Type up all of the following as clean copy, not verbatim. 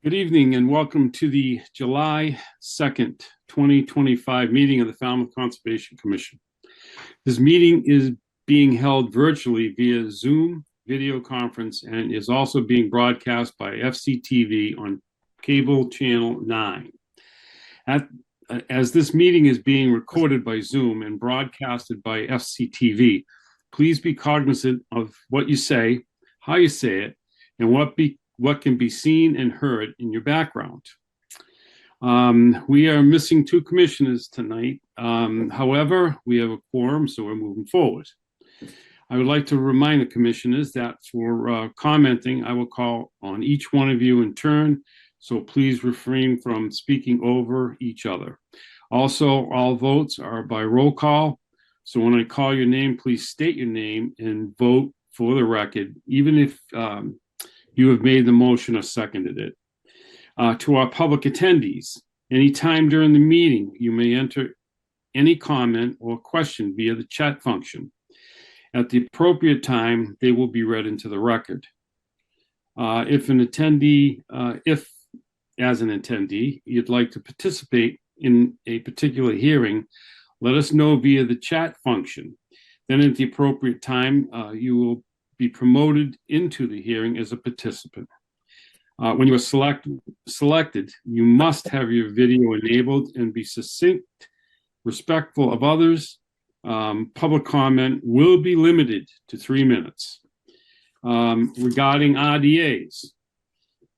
Good evening and welcome to the July 2nd, 2025 meeting of the Falmouth Conservation Commission. This meeting is being held virtually via Zoom video conference and is also being broadcast by FCTV on cable channel 9. As this meeting is being recorded by Zoom and broadcasted by FCTV, please be cognizant of what you say, how you say it, and what can be seen and heard in your background. We are missing two commissioners tonight. However, we have a quorum, so we're moving forward. I would like to remind the commissioners that for commenting, I will call on each one of you in turn, so please refrain from speaking over each other. Also, all votes are by roll call, so when I call your name, please state your name and vote for the record, even if you have made the motion or seconded it. To our public attendees, anytime during the meeting, you may enter any comment or question via the chat function. At the appropriate time, they will be read into the record. If as an attendee, you'd like to participate in a particular hearing, let us know via the chat function. Then at the appropriate time, you will be promoted into the hearing as a participant. When you are selected, you must have your video enabled and be succinct, respectful of others. Public comment will be limited to 3 minutes. Regarding RDAs,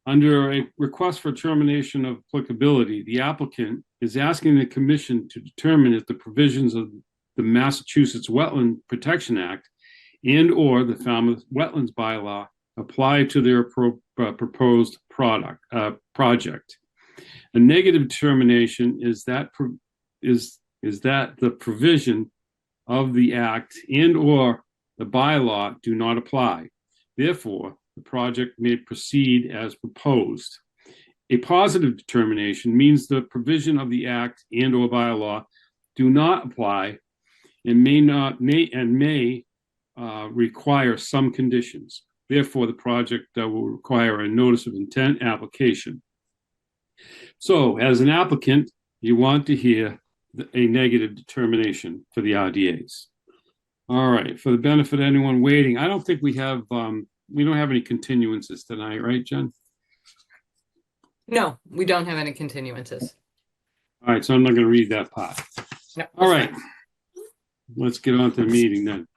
under a request for termination of applicability, the applicant is asking the commission to determine if the provisions of the Massachusetts Wetland Protection Act and or the Falmouth Wetlands Bylaw apply to their proposed project. A negative determination is that the provision of the act and or the bylaw do not apply. Therefore, the project may proceed as proposed. A positive determination means the provision of the act and or bylaw do not apply and may require some conditions. Therefore, the project will require a notice of intent application. So, as an applicant, you want to hear a negative determination for the RDAs. All right, for the benefit of anyone waiting, I don't think we don't have any continuances tonight, right, Jen? No, we don't have any continuances. All right, so I'm not going to read that part. No, all right, let's get on to the meeting then.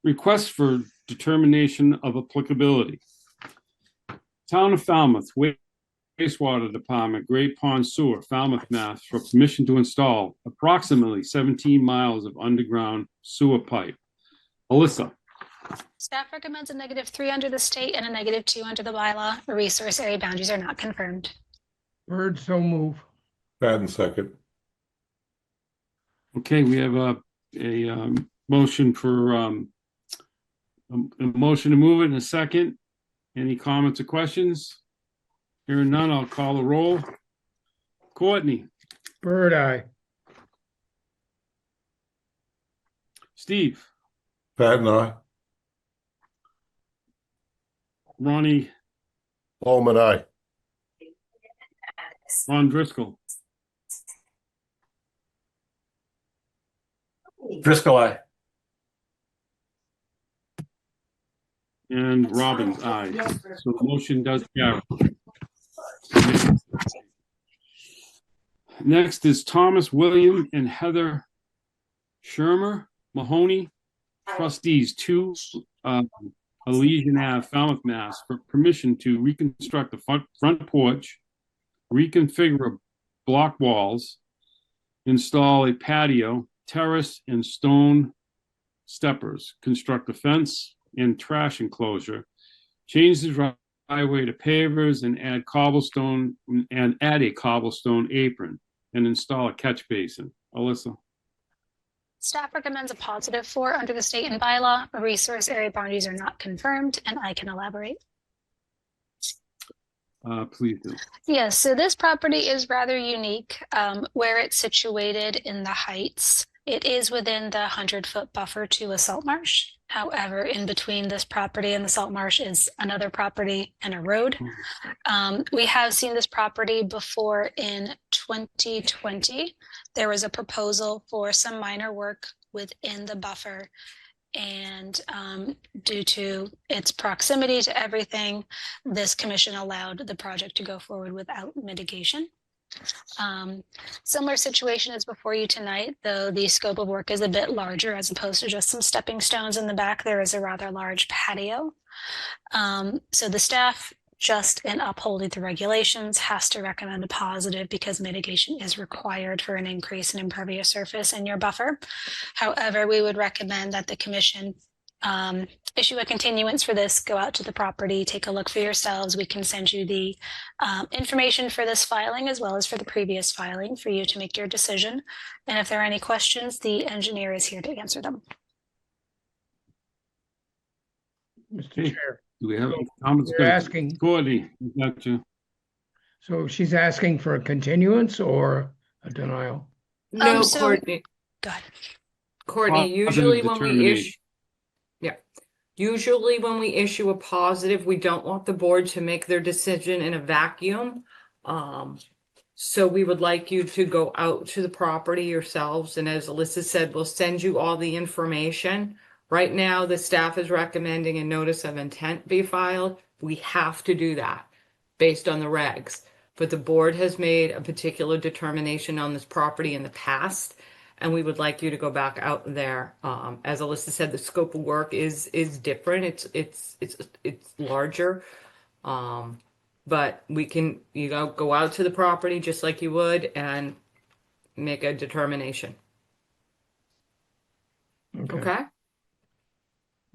Request for determination of applicability. Town of Falmouth, Wastewater Department, Great Pond Sewer, Falmouth, Mass. For permission to install approximately 17 miles of underground sewer pipe. Alyssa. Staff recommends a -3 under the state and a -2 under the bylaw. The resource area boundaries are not confirmed. Bird, so move. Madden, second. Okay, we have a motion for a motion to move it in a second. Any comments or questions? Hearing none, I'll call the roll. Courtney. Bird, aye. Steve. Madden, aye. Ronnie. Holman, aye. Ron Driscoll. Driscoll, aye. And Robbins, aye. So the motion does carry. Next is Thomas, William, and Heather Shermer Mahoney, trustees, 2 Elysian Ave, Falmouth, Mass. For permission to reconstruct the front porch, reconfigure block walls, install a patio, terrace, and stone steppers, construct a fence and trash enclosure, change the driveway to pavers and add a cobblestone apron and install a catch basin. Alyssa. Staff recommends a +4 under the state and bylaw. The resource area boundaries are not confirmed, and I can elaborate. Please do. Yes, so this property is rather unique where it's situated in the heights. It is within the 100-foot buffer to a salt marsh. However, in between this property and the salt marsh is another property and a road. We have seen this property before in 2020. There was a proposal for some minor work within the buffer. And due to its proximity to everything, this commission allowed the project to go forward without mitigation. Similar situation is before you tonight, though the scope of work is a bit larger as opposed to just some stepping stones in the back. There is a rather large patio. So the staff, just in upholding the regulations, has to recommend a positive because mitigation is required for an increase in impervious surface in your buffer. However, we would recommend that the commission issue a continuance for this, go out to the property, take a look for yourselves. We can send you the information for this filing as well as for the previous filing for you to make your decision. And if there are any questions, the engineer is here to answer them. Mr. Chair. Do we have any comments? You're asking, Courtney, gotcha. so she's asking for a continuance or a denial? No, so- Courtney. Go ahead. Courtney, Positive usually when we determination. issue, yeah, usually when we issue a positive, we don't want the board to make their decision in a vacuum. So we would like you to go out to the property yourselves, and as Alyssa said, we'll send you all the information. Right now, the staff is recommending a notice of intent be filed. We have to do that based on the regs. But the board has made a particular determination on this property in the past, and we would like you to go back out there. As Alyssa said, the scope of work is different. It's larger. But we can, go out to the property just like you would and make a determination. Okay?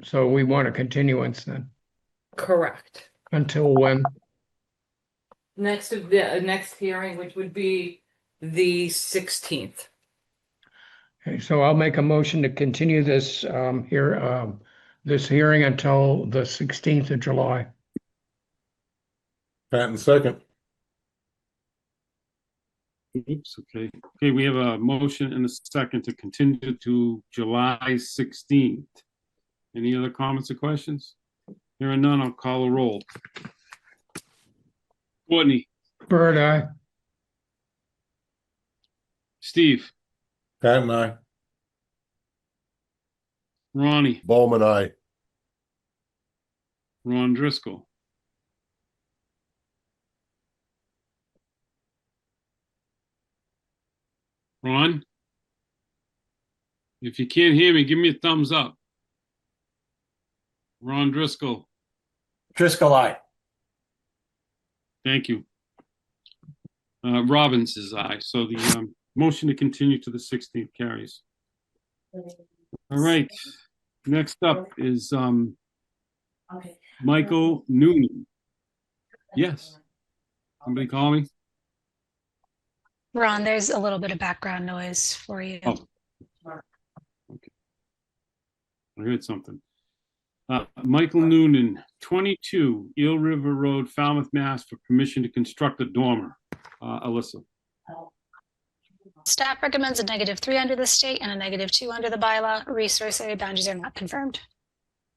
So we want a continuance then, Correct. until when? Next hearing, which would be the 16th. Okay, so I'll make a motion to continue this this hearing until the 16th of July. Patton second. Oops, okay. Okay, we have a motion and a second to continue to July 16th. Any other comments or questions? There are none, I'll call a roll. Courtney, Bird, aye. Steve, Patton, aye. Ronnie, Bowman, aye. Ron Driscoll. Ron? If you can't hear me, give me a thumbs up. Ron Driscoll, Driscoll, aye. thank you. Robbins is aye, so the motion to continue to the 16th carries. All right, next up is Michael Noonan. Yes. Somebody call me? Ron, there's a little bit of background noise for you. Oh. Okay. I heard something. Michael Noonan, 22 Eel River Road, Falmouth, Mass. For permission to construct a dormer. Alyssa. Staff recommends a -3 under the state and a -2 under the bylaw. Resource area boundaries are not confirmed.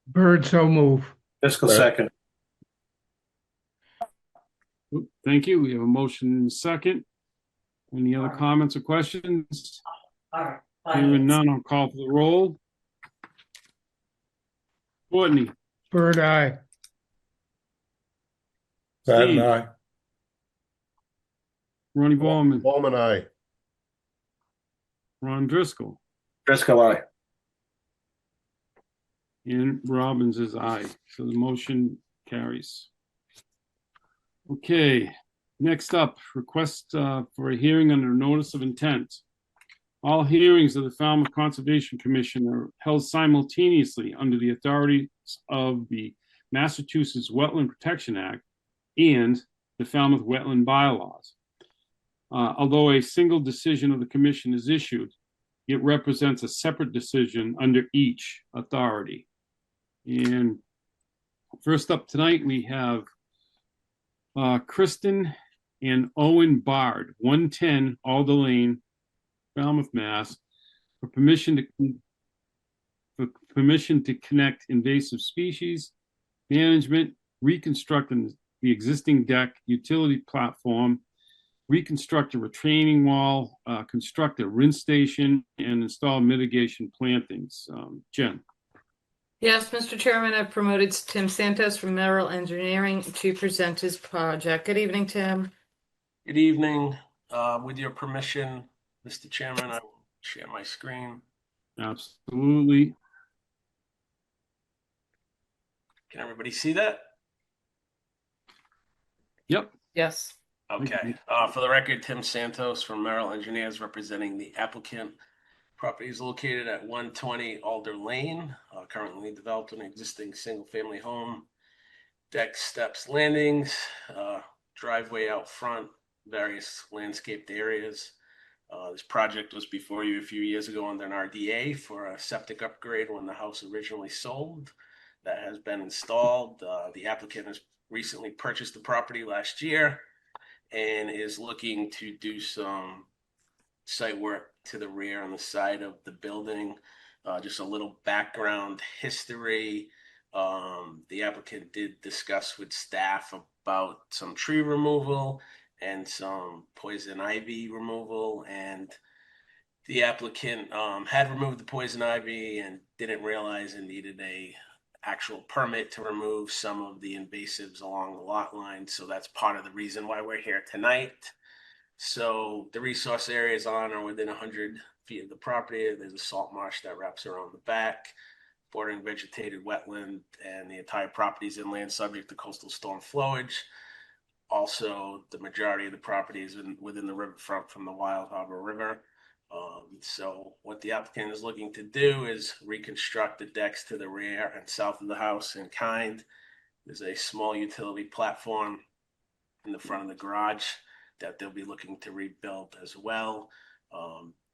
Bird, so move. Driscoll second. Thank you. We have a motion and a second. Any other comments or questions? Hearing none, I'll call for the roll. Courtney, Bird, aye. Patton, Steve. aye. Ronnie Ballman, Bowman, aye. Ron Driscoll, Driscoll, aye. and Robbins is aye. So the motion carries. Okay, next up, request for a hearing under notice of intent. All hearings of the Falmouth Conservation Commission are held simultaneously under the authorities of the Massachusetts Wetland Protection Act and the Falmouth Wetland Bylaws. Although a single decision of the commission is issued, it represents a separate decision under each authority. And first up tonight, we have Kristen and Owen Bard, 110 Alder Lane, Falmouth, Mass. For permission to connect invasive species management, reconstructing the existing deck, utility platform, reconstruct a retaining wall, construct a rinse station, and install mitigation plantings. Jen. Yes, Mr. Chairman, I've promoted Tim Santos from Merrill Engineering to present his project. Good evening, Tim. Good evening. With your permission, Mr. Chairman, I will share my screen. Absolutely. Can everybody see that? Yep. Yes. Okay. For the record, Tim Santos from Merrill Engineers representing the applicant. Property is located at 120 Alder Lane, currently developed an existing single-family home. Deck, steps, landings, driveway out front, various landscaped areas. This project was before you a few years ago under an RDA for a septic upgrade when the house originally sold. That has been installed. The applicant has recently purchased the property last year and is looking to do some site work to the rear on the side of the building. Just a little background history. The applicant did discuss with staff about some tree removal and some poison ivy removal, and the applicant had removed the poison ivy and didn't realize it needed a actual permit to remove some of the invasives along the lot line. So that's part of the reason why we're here tonight. So the resource areas on are within 100 feet of the property. There's a salt marsh that wraps around the back, bordering vegetated wetland, and the entire property is inland subject to coastal storm flowage. Also, the majority of the property is within the riverfront from the Wild Harbor River. So what the applicant is looking to do is reconstruct the decks to the rear and south of the house in kind. There's a small utility platform in the front of the garage that they'll be looking to rebuild as well.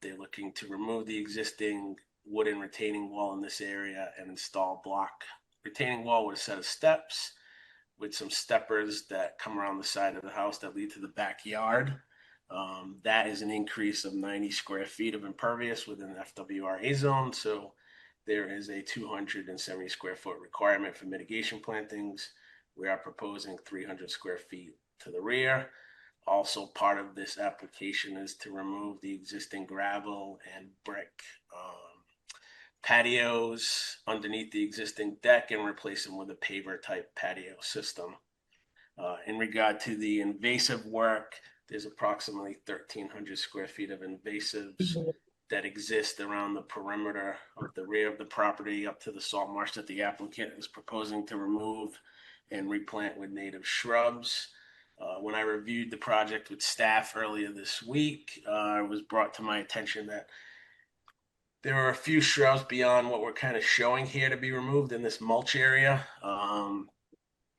They're looking to remove the existing wooden retaining wall in this area and install block retaining wall with a set of steps with some steppers that come around the side of the house that lead to the backyard. That is an increase of 90 square feet of impervious within the FWRA zone. So there is a 270 square foot requirement for mitigation plantings. We are proposing 300 square feet to the rear. Also, part of this application is to remove the existing gravel and brick patios underneath the existing deck and replace them with a paver type patio system. In regard to the invasive work, there's approximately 1,300 square feet of invasives that exist around the perimeter of the rear of the property up to the salt marsh that the applicant is proposing to remove and replant with native shrubs. When I reviewed the project with staff earlier this week, it was brought to my attention that there are a few shrubs beyond what we're kind of showing here to be removed in this mulch area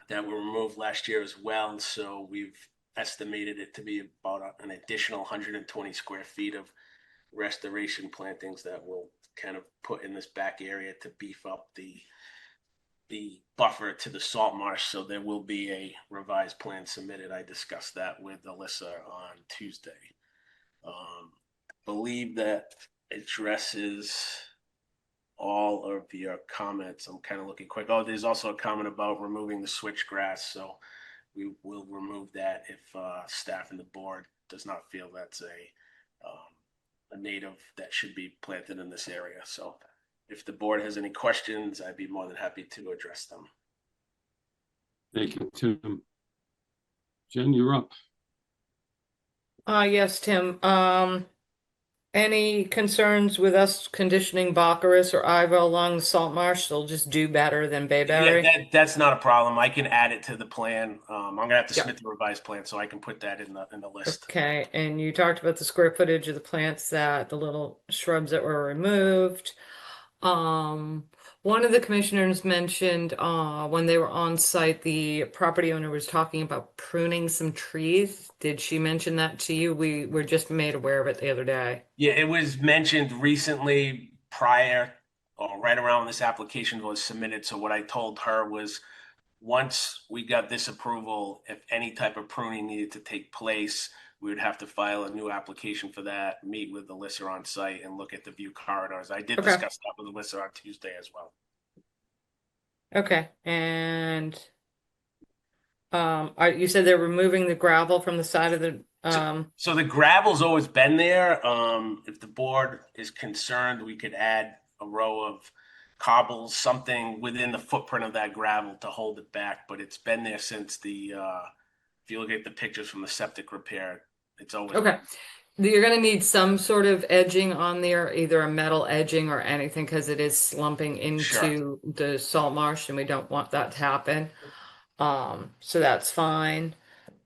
that were removed last year as well. So we've estimated it to be about an additional 120 square feet of restoration plantings that we'll kind of put in this back area to beef up the buffer to the salt marsh. So there will be a revised plan submitted. I discussed that with Alyssa on Tuesday. Believe that addresses all of your comments. I'm kind of looking quick. Oh, there's also a comment about removing the switchgrass. So we will remove that if staff and the board does not feel that's a native that should be planted in this area. So if the board has any questions, I'd be more than happy to address them. Thank you, Tim. Jen, you're up. Yes, Tim. Any concerns with us conditioning Baccharis or Iva along the salt marsh? They'll just do better than Bayberry. Yeah, that's not a problem. I can add it to the plan. I'm gonna have to submit the revised plan, so I can put that in the list. Okay, and you talked about the square footage of the plants the little shrubs that were removed. One of the commissioners mentioned when they were on site, the property owner was talking about pruning some trees. Did she mention that to you? We were just made aware of it the other day. Yeah, it was mentioned recently prior or right around when this application was submitted. So what I told her was once we got this approval, if any type of pruning needed to take place, we would have to file a new application for that, meet with Alyssa on site and look at the view corridors. I did Okay. discuss that with Alyssa on Tuesday as well. Okay, and you said they're removing the gravel from the side of the So the gravel's always been there. If the board is concerned, we could add a row of cobbles, something within the footprint of that gravel to hold it back, but it's been there since the if you look at the pictures from the septic repair, it's always okay. You're gonna need some sort of edging on there, either a metal edging or anything, because it is slumping into Sure. the salt marsh, and we don't want that to happen. So that's fine.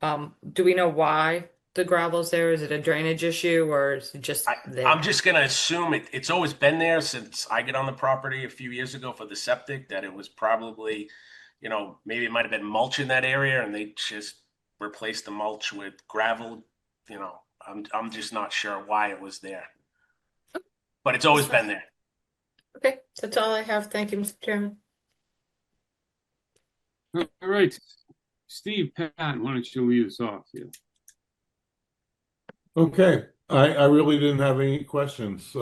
Do we know why the gravel's there? Is it a drainage issue or is it just there? I'm just gonna assume it's always been there since I get on the property a few years ago for the septic, that it was probably, you know, maybe it might have been mulch in that area and they just replaced the mulch with gravel. You know, I'm just not sure why it was there. But it's always been there. Okay, that's all I have. Thank you, Mr. Chairman. All right, Steve, Pat, why don't you lead us off here? Okay, I really didn't have any questions.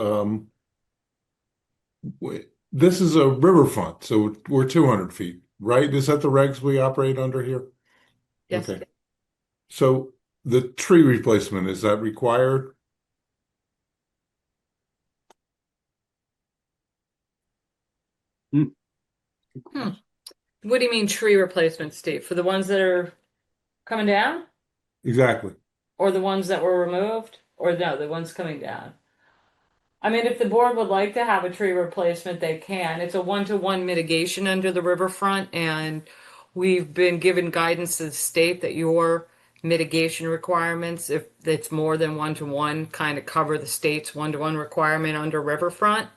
This is a riverfront, so we're 200 feet, right? Is that the regs we operate under here? Yes. Okay. So the tree replacement, is that required? What do you mean tree replacement, Steve? For the ones that are coming down? Exactly. Or the ones that were removed? Or no, the ones coming down? I mean, if the board would like to have a tree replacement, they can. It's a 1-to-1 mitigation under the riverfront, and we've been given guidance to the state that your mitigation requirements, if it's more than 1-to-1, kind of cover the state's 1-to-1 requirement under riverfront.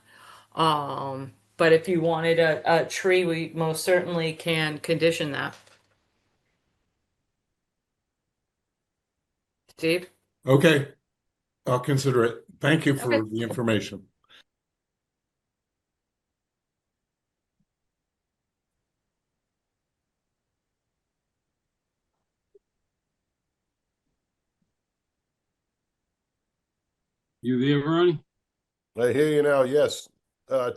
But if you wanted a tree, we most certainly can condition that. Steve? Okay, I'll consider it. Thank you for Okay. the information. You there, Ronnie? I hear you now, yes.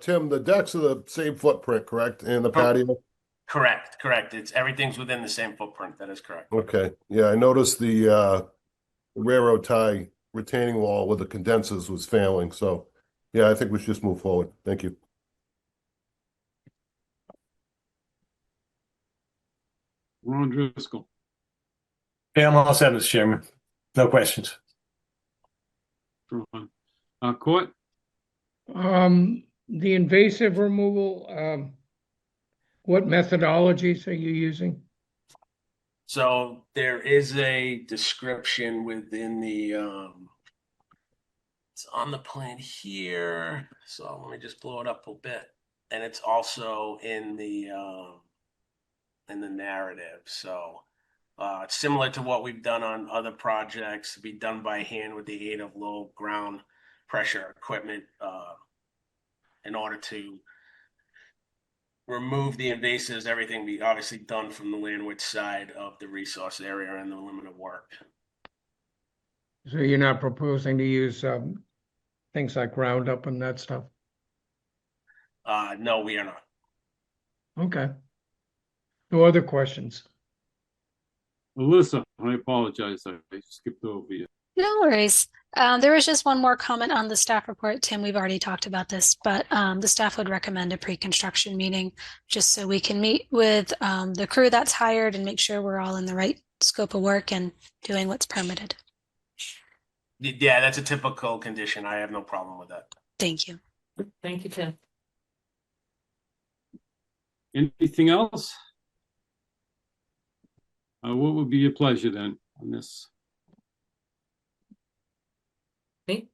Tim, the decks are the same footprint, correct? And the patio? Correct. Everything's within the same footprint. That is correct. Okay, yeah, I noticed the railroad tie retaining wall with the condensers was failing, so yeah, I think we should just move forward. Thank you. Ron Driscoll. Yeah, I'm all set, Mr. Chairman. No questions. Ron. Court? The invasive removal, what methodologies are you using? So there is a description within the it's on the plan here. So let me just blow it up a bit. And it's also in the narrative. So it's similar to what we've done on other projects, be done by hand with the aid of low ground pressure equipment in order to remove the invasives, everything be obviously done from the landward side of the resource area and the limit of work. So you're not proposing to use things like Roundup and that stuff? No, we are not. Okay. No other questions? Alyssa, I apologize. I skipped over you. No worries. There was just one more comment on the staff report. Tim, we've already talked about this, but the staff would recommend a pre-construction meeting just so we can meet with the crew that's hired and make sure we're all in the right scope of work and doing what's permitted. Yeah, that's a typical condition. I have no problem with that. Thank you. Thank you, Tim. Anything else? What would be your pleasure then on this? Me?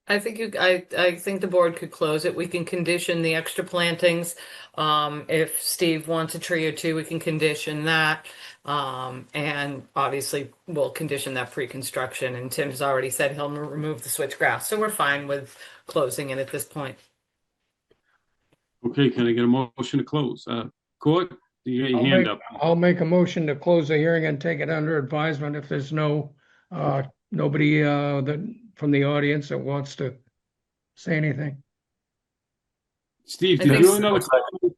I think the board could close it. We can condition the extra plantings. If Steve wants a tree or two, we can condition that. And obviously we'll condition that pre-construction, and Tim's already said he'll remove the switchgrass. So we're fine with closing it at this point. Okay, can I get a motion to close? Court? You got your hand up. I'll make a motion to close the hearing and take it under advisement if there's nobody that from the audience that wants to say anything. Steve, I did think you so. have another comment?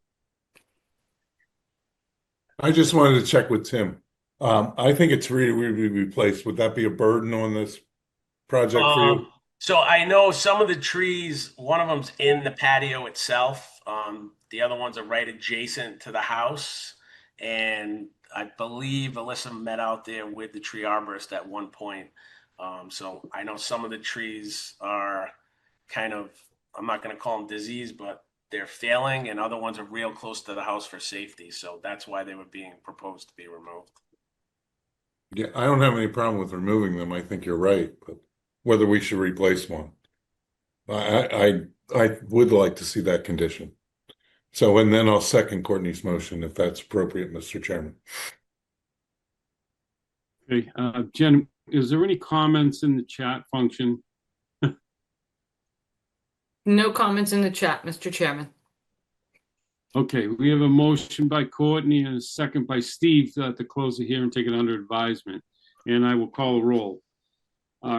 I just wanted to check with Tim. I think it's really replaced. Would that be a burden on this project for you? So I know some of the trees, one of them's in the patio itself. The other ones are right adjacent to the house. And I believe Alyssa met out there with the tree arborist at one point. So I know some of the trees are kind of, I'm not going to call them diseased, but they're failing, and other ones are real close to the house for safety. So that's why they were being proposed to be removed. Yeah, I don't have any problem with removing them. I think you're right, but whether we should replace one, I would like to see that condition. So, and then I'll second Courtney's motion if that's appropriate, Mr. Chairman. Okay, Jen, is there any comments in the chat function? No comments in the chat, Mr. Chairman. Okay, we have a motion by Courtney and a second by Steve to close the hearing and take it under advisement. And I will call a roll.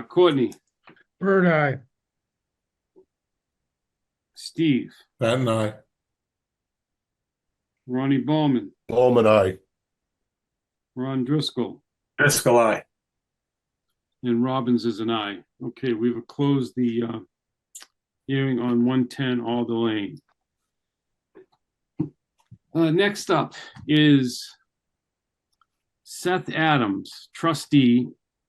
Courtney, Bird eye. Steve, Pat and I. Ronnie Bowman, Bowman, aye. Ron Driscoll, Driscoll, aye. and Robbins is an aye. Okay, we've closed the hearing on 110 Alder Lane. Next up is Seth Adams, trustee,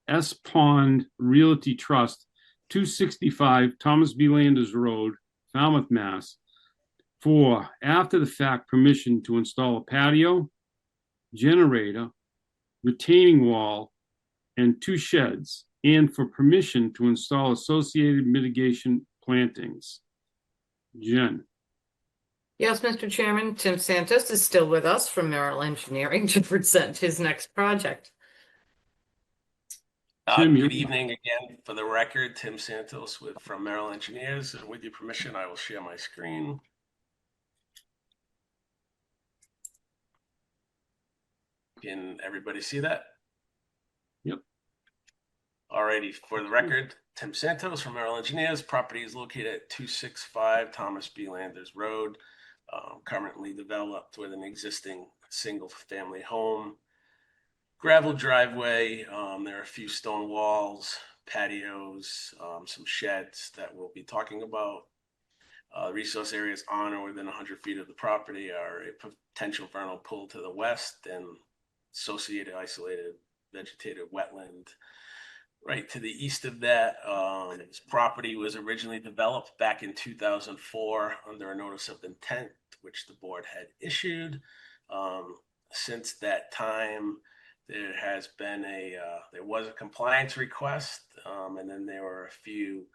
S Pond Realty Trust, 265 Thomas B. Landers Road, Falmouth, Mass. For after-the-fact permission to install a patio, generator, retaining wall, and 2 sheds, and for permission to install associated mitigation plantings. Jen. Yes, Mr. Chairman, Tim Santos is still with us from Merrill Engineering to present his next project. Tim, Good evening again. For the record, Tim Santos from Merrill Engineers. And with your permission, I will share my screen. Can everybody see that? Yep. Alrighty, for the record, Tim Santos from Merrill Engineers. Property is located at 265 Thomas B. Landers Road, currently developed with an existing single-family home. Gravel driveway, there are a few stone walls, patios, some sheds that we'll be talking about. Resource areas on or within 100 feet of the property are a potential vernal pool to the west and associated isolated vegetated wetland. Right to the east of that, this property was originally developed back in 2004 under a notice of intent, which the board had issued. Since that time, there has been there was a compliance request, and then there were a few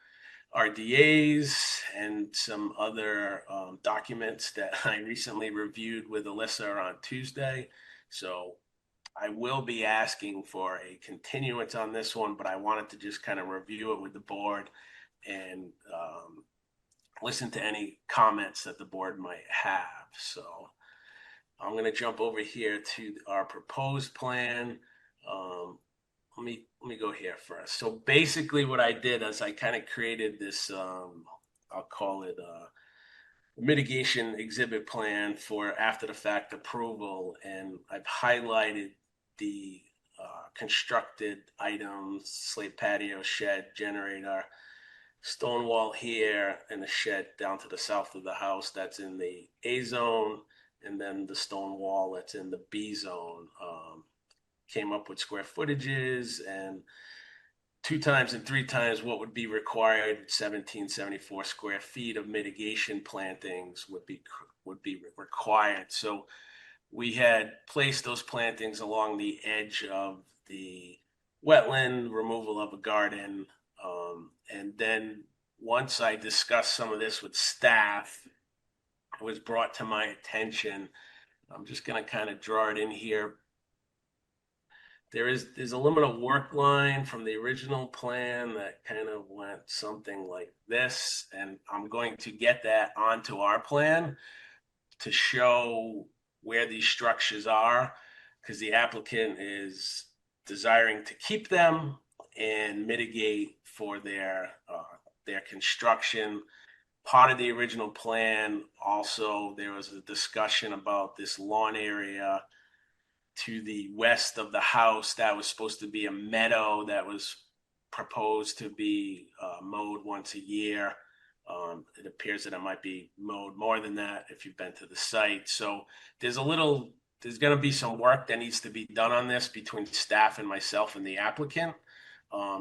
RDAs and some other documents that I recently reviewed with Alyssa on Tuesday. So I will be asking for a continuance on this one, but I wanted to just kind of review it with the board and listen to any comments that the board might have. So I'm going to jump over here to our proposed plan. Let me go here first. So basically what I did is I kind of created this, I'll call it a mitigation exhibit plan for after the fact approval. And I've highlighted the constructed items, slate patio, shed, generator, stone wall here, and a shed down to the south of the house that's in the A zone, and then the stone wall that's in the B zone. Came up with square footages and 2 times and 3 times what would be required. 1774 square feet of mitigation plantings would be required. So we had placed those plantings along the edge of the wetland, removal of a garden, and then once I discussed some of this with staff, it was brought to my attention. I'm just going to kind of draw it in here. There's a limit of work line from the original plan that kind of went something like this, and I'm going to get that onto our plan to show where these structures are, because the applicant is desiring to keep them and mitigate for their construction. Part of the original plan, also, there was a discussion about this lawn area to the west of the house that was supposed to be a meadow that was proposed to be mowed once a year. It appears that it might be mowed more than that if you've been to the site. So there's going to be some work that needs to be done on this between staff and myself and the applicant.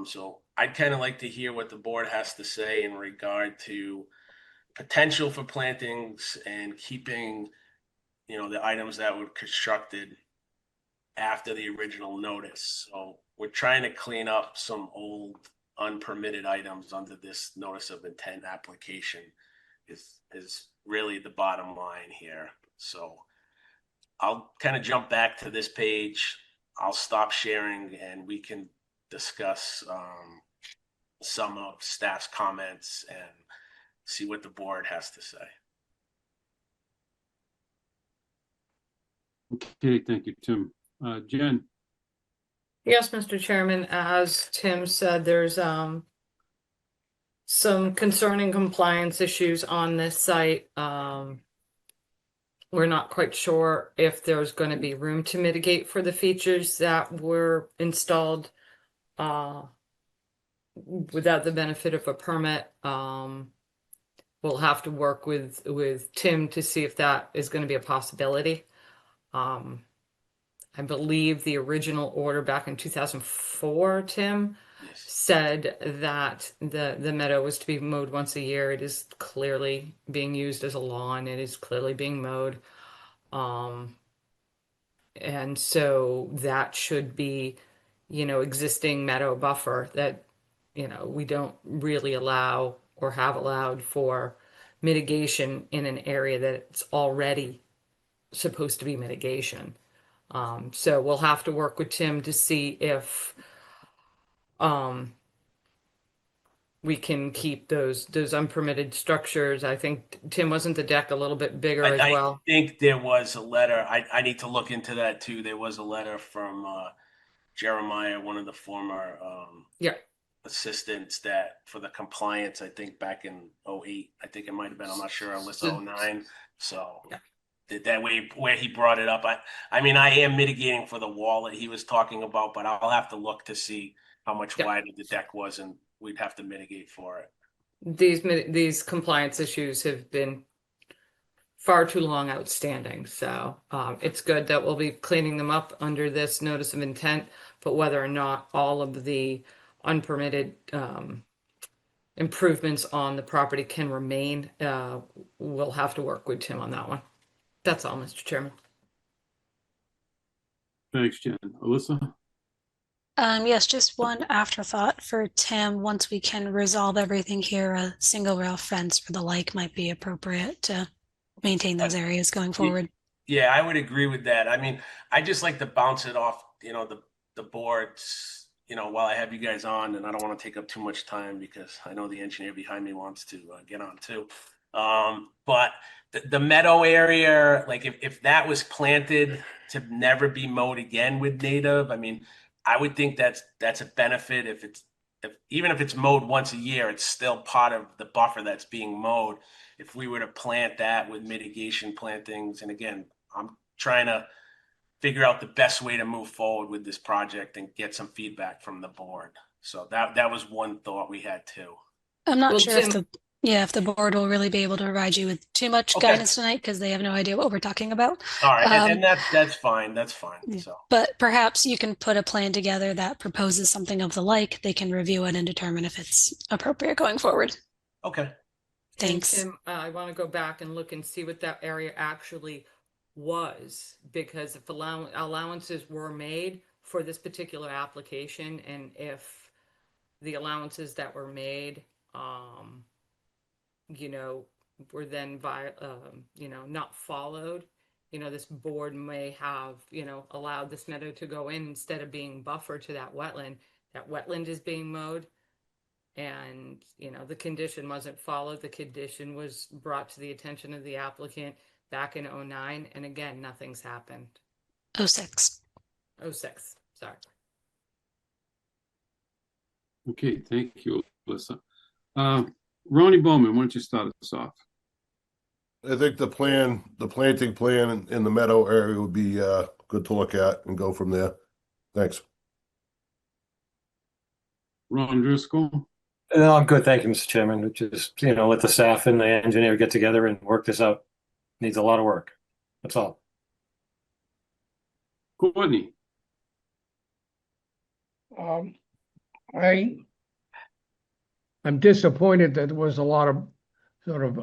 So I'd kind of like to hear what the board has to say in regard to potential for plantings and keeping, the items that were constructed after the original notice. So we're trying to clean up some old unpermitted items under this notice of intent application is really the bottom line here. So I'll kind of jump back to this page. I'll stop sharing and we can discuss some of staff's comments and see what the board has to say. Okay, thank you, Tim. Jen? Yes, Mr. Chairman, as Tim said, there's some concerning compliance issues on this site. We're not quite sure if there's going to be room to mitigate for the features that were installed without the benefit of a permit. We'll have to work with Tim to see if that is going to be a possibility. I believe the original order back in 2004, Tim, Yes. said that the meadow was to be mowed once a year. It is clearly being used as a lawn. It is clearly being mowed. And so that should be, existing meadow buffer that, we don't really allow or have allowed for mitigation in an area that's already supposed to be mitigation. So we'll have to work with Tim to see if we can keep those unpermitted structures. I think, Tim, wasn't the deck a little bit bigger as well? I think there was a letter. I need to look into that too. There was a letter from Jeremiah, one of the former assistants, that for the compliance, I think back in 2008, I think it might have been, I'm not sure, unless 2009. So that way where he brought it up, I mean, I am mitigating for the wall that he was talking about, but I'll have to look to see how much wider the deck was, and we'd have to mitigate for it. These compliance issues have been far too long outstanding. So it's good that we'll be cleaning them up under this notice of intent, but whether or not all of the unpermitted improvements on the property can remain, we'll have to work with Tim on that one. That's all, Mr. Chairman. Thanks, Jen. Alyssa? Yes, just one afterthought for Tim. Once we can resolve everything here, a single rail fence or the like might be appropriate to maintain those areas going forward. Yeah, I would agree with that. I mean, I just like to bounce it off, the boards, while I have you guys on, and I don't want to take up too much time because I know the engineer behind me wants to get on too. But the meadow area, like if that was planted to never be mowed again with native, I mean, I would think that's a benefit. Even if it's mowed once a year, it's still part of the buffer that's being mowed. If we were to plant that with mitigation plantings, and again, I'm trying to figure out the best way to move forward with this project and get some feedback from the board. So that was one thought we had too. I'm not Well, sure Tim, if the board will really be able to provide you with too much guidance tonight because they have no idea what we're talking about. All right, and that's fine. That's fine. So, but perhaps you can put a plan together that proposes something of the like. They can review it and determine if it's appropriate going forward. Okay. Thanks. Tim, I want to go back and look and see what that area actually was, because if allowances were made for this particular application, and if the allowances that were made, were then not followed, this board may have, allowed this meadow to go in instead of being buffered to that wetland. That wetland is being mowed, and, the condition wasn't followed. The condition was brought to the attention of the applicant. back in '09, and again, nothing's happened. 06. '06, sorry. Okay, thank you, Alyssa. Ronnie Bowman, why don't you start us off? I think the planting plan in the meadow area would be good to look at and go from there. Thanks. Ron Driscoll? No, I'm good. Thank you, Mr. Chairman. Just, let the staff and the engineer get together and work this out. Needs a lot of work. That's all. Courtney? I'm disappointed that there was a lot of sort of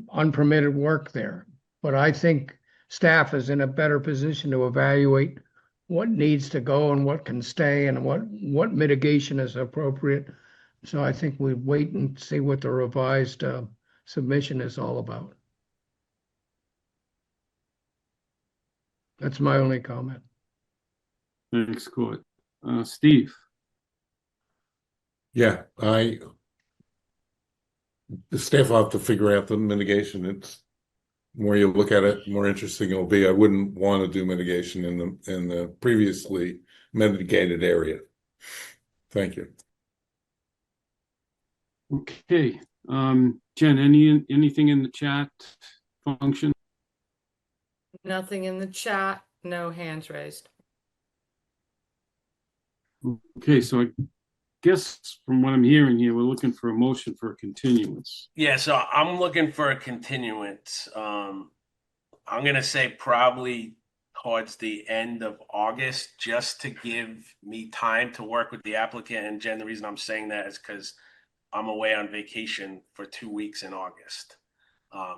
unpermitted work there. But I think staff is in a better position to evaluate what needs to go and what can stay and what mitigation is appropriate. So I think we wait and see what the revised submission is all about. That's my only comment. Thanks, Court. Steve? Yeah, the staff will have to figure out the mitigation. It's more you look at it, more interesting it'll be. I wouldn't want to do mitigation in the previously mitigated area. Thank you. Okay. Jen, anything in the chat function? Nothing in the chat, no hands raised. Okay, so I guess from what I'm hearing here, we're looking for a motion for a continuance. Yeah, so I'm looking for a continuance. I'm gonna say probably towards the end of August, just to give me time to work with the applicant. And Jen, the reason I'm saying that is because I'm away on vacation for 2 weeks in August.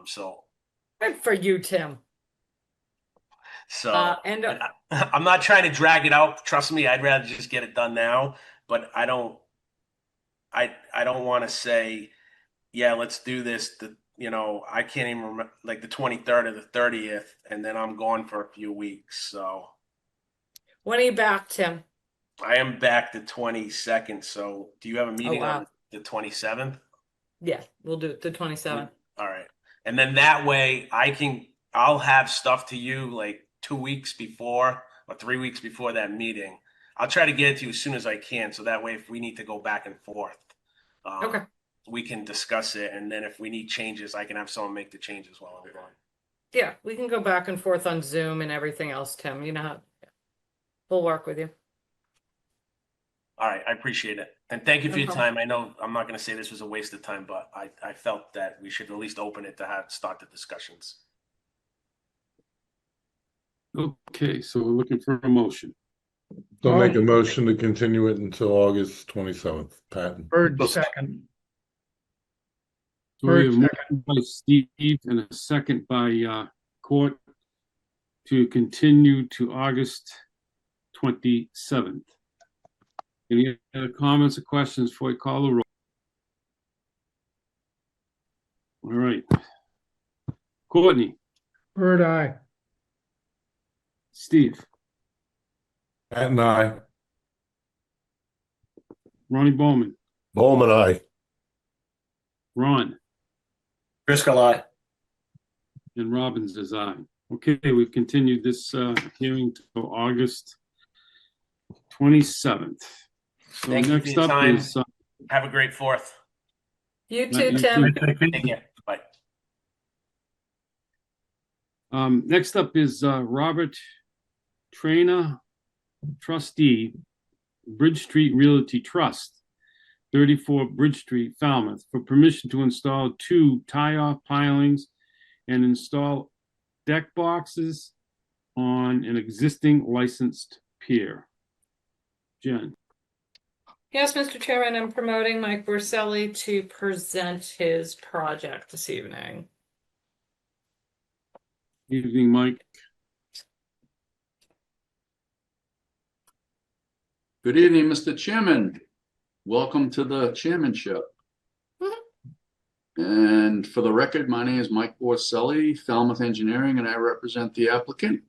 So Good for you, Tim. And I'm not trying to drag it out. Trust me, I'd rather just get it done now. But I don't want to say, yeah, let's do this. I can't even remember, like the 23rd or the 30th, and then I'm gone for a few weeks. So when are you back, Tim? I am back the 22nd. So do you have a meeting wow. on the 27th? Yeah, we'll do it the 27th. All right. And then that way I'll have stuff to you like 2 weeks before or 3 weeks before that meeting. I'll try to get it to you as soon as I can. So that way, if we need to go back and forth, okay, we can discuss it. And then if we need changes, I can have someone make the changes while I'm gone. Yeah, we can go back and forth on Zoom and everything else, Tim. We'll work with you. All right. I appreciate it. And thank you for your time. I know I'm not going to say this was a waste of time, but I felt that we should at least open it to start the discussions. Okay, so we're looking for a motion. So make a motion to continue it until August 27th, Patton. Bird second. So we have a motion by Steve and a second by Court to continue to August 27th. Any other comments or questions before we call the roll? All right. Courtney? Bird eye. Steve? Patton, aye. Ronnie Bowman? Bowman, aye. Ron? Driscoll, aye. And Robbins is aye. Okay, we've continued this hearing to August 27th. So Thank you for next your up time. is Have a great 4th. You too, you Tim. Take care. Bye. Next up is Robert Traina, trustee, Bridge Street Realty Trust, 34 Bridge Street, Falmouth, for permission to install 2 tie-off pilings and install deck boxes on an existing licensed pier. Jen. Yes, Mr. Chairman, I'm promoting Mike Borselli to present his project this evening. Evening, Mike. Good evening, Mr. Chairman. Welcome to the chairmanship. And for the record, my name is Mike Borselli, Falmouth Engineering, and I represent the applicant.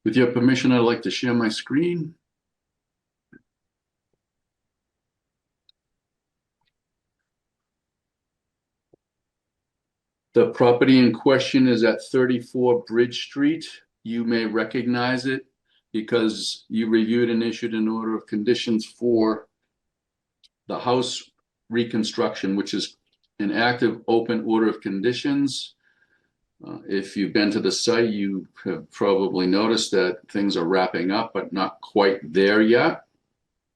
With your permission, I'd like to share my screen. The property in question is at 34 Bridge Street. You may recognize it because you reviewed and issued an order of conditions for the house reconstruction, which is an active open order of conditions. If you've been to the site, you have probably noticed that things are wrapping up, but not quite there yet.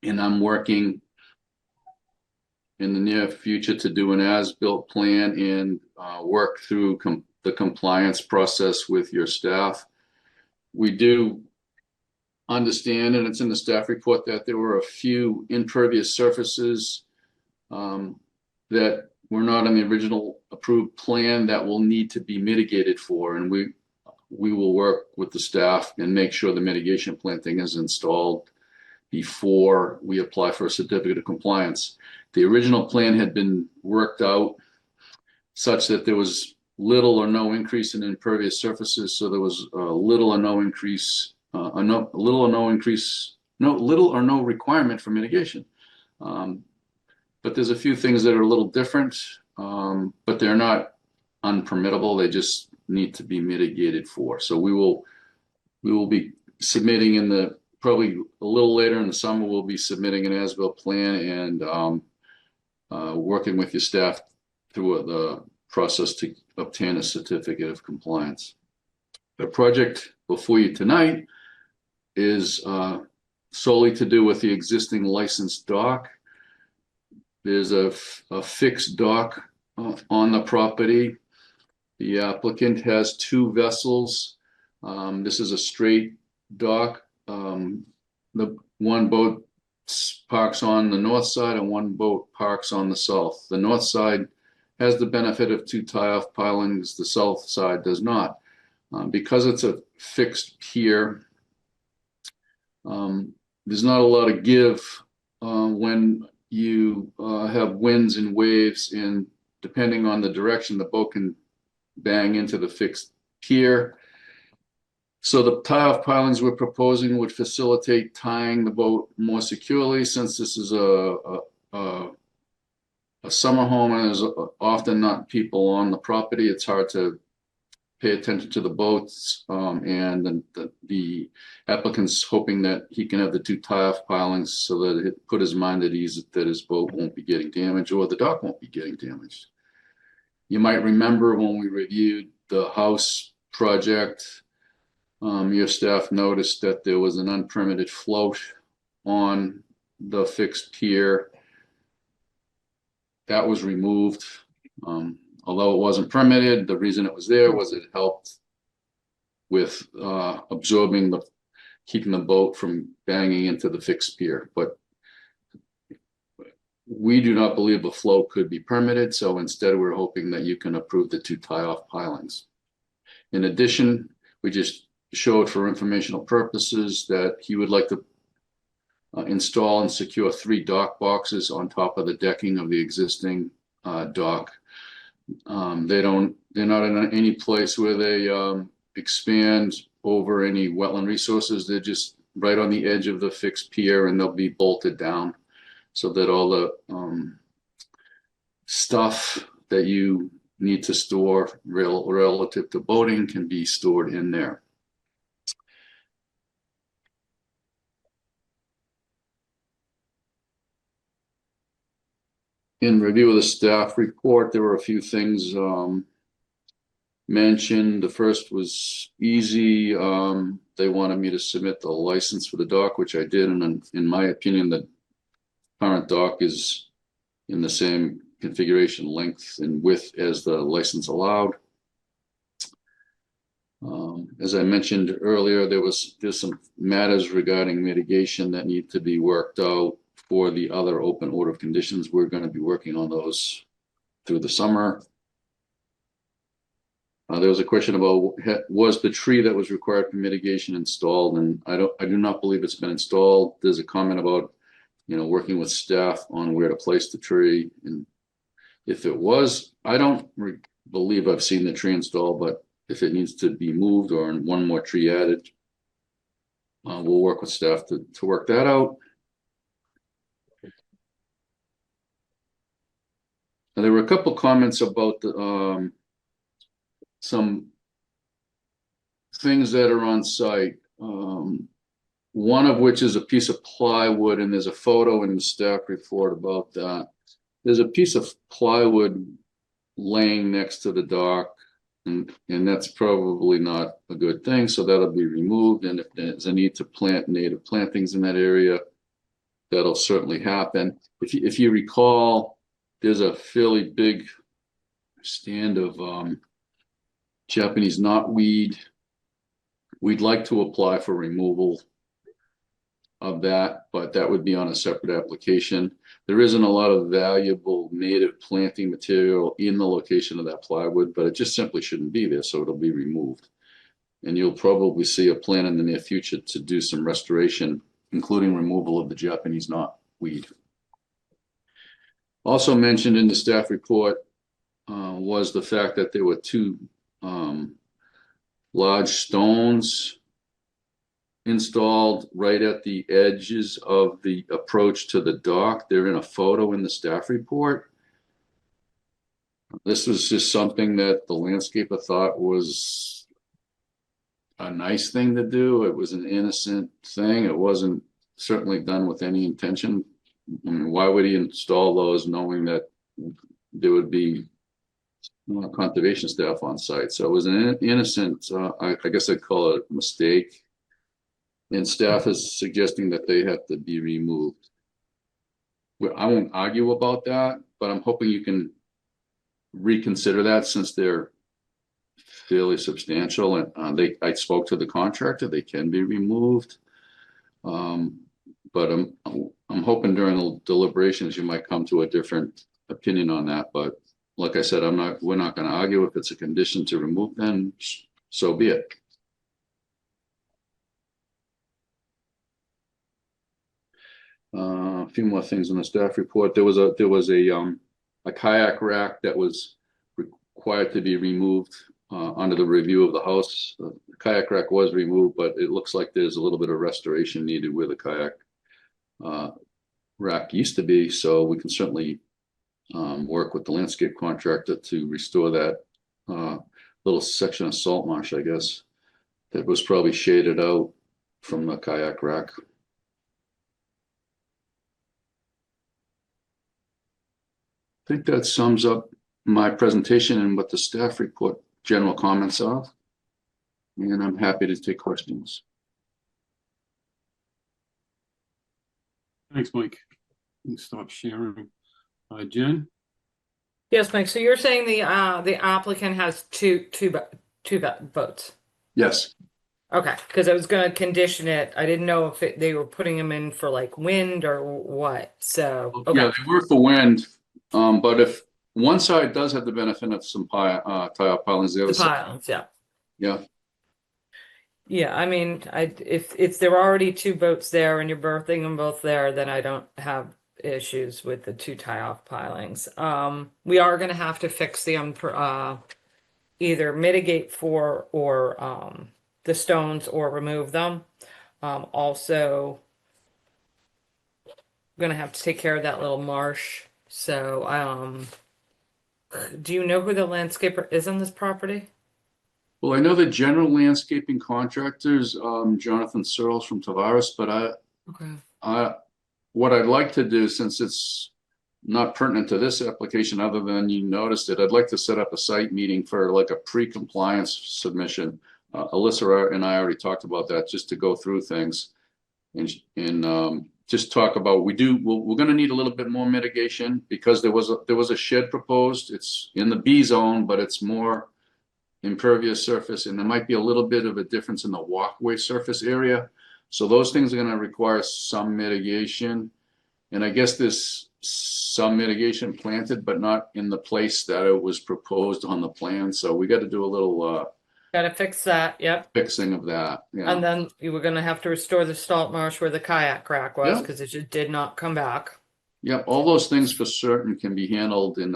And I'm working in the near future to do an as-built plan and work through the compliance process with your staff. We do understand, and it's in the staff report, that there were a few impervious surfaces that were not on the original approved plan that will need to be mitigated for, and we will work with the staff and make sure the mitigation planting is installed before we apply for a certificate of compliance. The original plan had been worked out such that there was little or no increase in impervious surfaces, so there was little or no requirement for mitigation. But there's a few things that are a little different, but they're not unpermittable. They just need to be mitigated for. So we will be submitting probably a little later in the summer. We'll be submitting an as-built plan and working with your staff through the process to obtain a certificate of compliance. The project before you tonight is solely to do with the existing licensed dock. There's a fixed dock on the property. The applicant has 2 vessels. This is a straight dock. The one boat parks on the north side and one boat parks on the south. The north side has the benefit of 2 tie-off pilings. The south side does not. Because it's a fixed pier, there's not a lot of give when you have winds and waves, and depending on the direction, the boat can bang into the fixed pier. So the tie-off pilings we're proposing would facilitate tying the boat more securely. Since this is a summer home and there's often not people on the property, it's hard to pay attention to the boats, and the applicant's hoping that he can have the 2 tie-off pilings so that it put his mind at ease that his boat won't be getting damaged or the dock won't be getting damaged. You might remember when we reviewed the house project, your staff noticed that there was an unpermitted float on the fixed pier. That was removed. Although it wasn't permitted, the reason it was there was it helped with keeping the boat from banging into the fixed pier. But we do not believe a float could be permitted, so instead we're hoping that you can approve the 2 tie-off pilings. In addition, we just showed for informational purposes that he would like to install and secure 3 dock boxes on top of the decking of the existing dock. They're not in any place where they expand over any wetland resources. They're just right on the edge of the fixed pier, and they'll be bolted down so that all the stuff that you need to store relative to boating can be stored in there. In review of the staff report, there were a few things mentioned. The first was easy. They wanted me to submit the license for the dock, which I did. And in my opinion, the current dock is in the same configuration, length, and width as the license allowed. As I mentioned earlier, there's some matters regarding mitigation that need to be worked out for the other open order of conditions. We're going to be working on those through the summer. There was a question about was the tree that was required for mitigation installed, and I do not believe it's been installed. There's a comment about working with staff on where to place the tree, and if it was, I don't believe I've seen the tree installed, but if it needs to be moved or one more tree added, we'll work with staff to work that out. There were a couple comments about the some things that are on site. One of which is a piece of plywood, and there's a photo in the staff report about that. There's a piece of plywood laying next to the dock, and that's probably not a good thing, so that'll be removed. And if there's a need to plant native plantings in that area, that'll certainly happen. If you recall, there's a fairly big stand of Japanese knotweed. We'd like to apply for removal of that, but that would be on a separate application. There isn't a lot of valuable native planting material in the location of that plywood, but it just simply shouldn't be there, so it'll be removed. And you'll probably see a plan in the near future to do some restoration, including removal of the Japanese knotweed. Also mentioned in the staff report was the fact that there were two large stones installed right at the edges of the approach to the dock. They're in a photo in the staff report. This was just something that the landscaper thought was a nice thing to do. It was an innocent thing. It wasn't certainly done with any intention. I mean, why would he install those knowing that there would be conservation staff on site? So it was an innocent, I guess I'd call it a mistake. And staff is suggesting that they have to be removed. Well, I won't argue about that, but I'm hoping you can reconsider that since they're fairly substantial. And I spoke to the contractor; they can be removed. But I'm hoping during the deliberations you might come to a different opinion on that. But like I said, we're not going to argue. If it's a condition to remove, then so be it. A few more things in the staff report. There was a kayak rack that was required to be removed under the review of the house. The kayak rack was removed, but it looks like there's a little bit of restoration needed where the kayak rack used to be. So we can certainly work with the landscape contractor to restore that little section of salt marsh, I guess, that was probably shaded out from the kayak rack. I think that sums up my presentation and what the staff report general comments are. And I'm happy to take questions. Thanks, Mike. You can stop sharing. Jen? Yes, Mike. So you're saying the applicant has two votes? Yes. Okay, because I was going to condition it. I didn't know if they were putting them in for like wind or what. So okay. Yeah, they were for wind. But if one side does have the benefit of some tie-off pilings, the other side, yeah. I mean, if there are already two boats there and you're berthing them both there, then I don't have issues with the two tie-off pilings. We are going to have to fix the either mitigate for or the stones or remove them. Also, going to have to take care of that little marsh. So, do you know who the landscaper is on this property? Well, I know the general landscaping contractors, Jonathan Searles from Tavares, but what I'd like to do, since it's not pertinent to this application, other than you noticed it, I'd like to set up a site meeting for like a pre-compliance submission. Alyssa and I already talked about that, just to go through things and just talk about, we're going to need a little bit more mitigation because there was a shed proposed. It's in the B zone, but it's more impervious surface, and there might be a little bit of a difference in the walkway surface area. So those things are going to require some mitigation. And I guess there's some mitigation planted, but not in the place that it was proposed on the plan. So we got to do a little got to fix that. Yep. Fixing of that. Yeah. And then you were going to have to restore the salt marsh where the kayak rack was, because it just did not come back. Yep. All those things for certain can be handled, and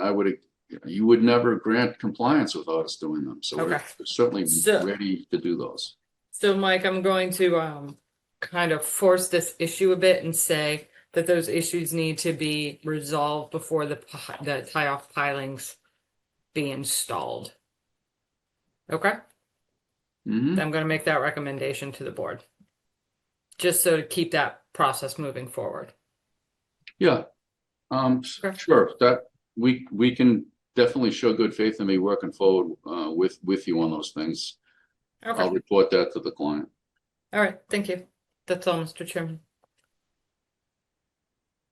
you would never grant compliance without us doing them. So we're certainly ready to do those. So Mike, I'm going to kind of force this issue a bit and say that those issues need to be resolved before the tie-off pilings be installed. Okay, Mhm. I'm gonna make that recommendation to the board. Just so to keep that process moving forward. Yeah. Okay. Sure, that, we can definitely show good faith in me working forward, with you on those things. I'll Okay, report that to the client. all right, thank you. That's all, Mr. Chairman.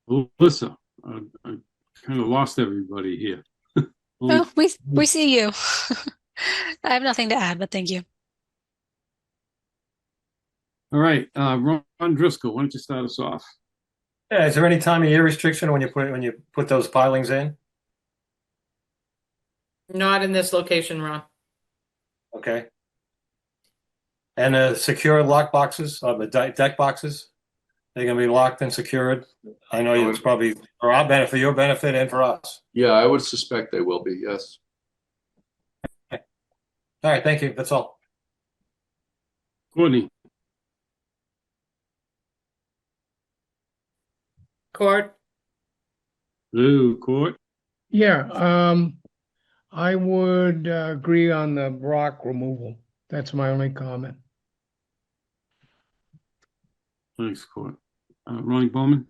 Melissa, I kind of lost everybody here. Only- Oh, we see you. I have nothing to add, but thank you. All right, Ron Driscoll, why don't you start us off? Yeah, is there any time of year restriction when you put those pilings in? Not in this location, Ron. Okay. And secure lock boxes, the deck boxes, they're gonna be locked and secured. I know it's probably for our benefit, for your benefit, and for us. Yeah, I would suspect they will be, yes. All right, thank you. That's all. Courtney, Court, Lou, Court, Yeah, I would agree on the rock removal. That's my only comment. thanks, Court. Ronnie Bowman,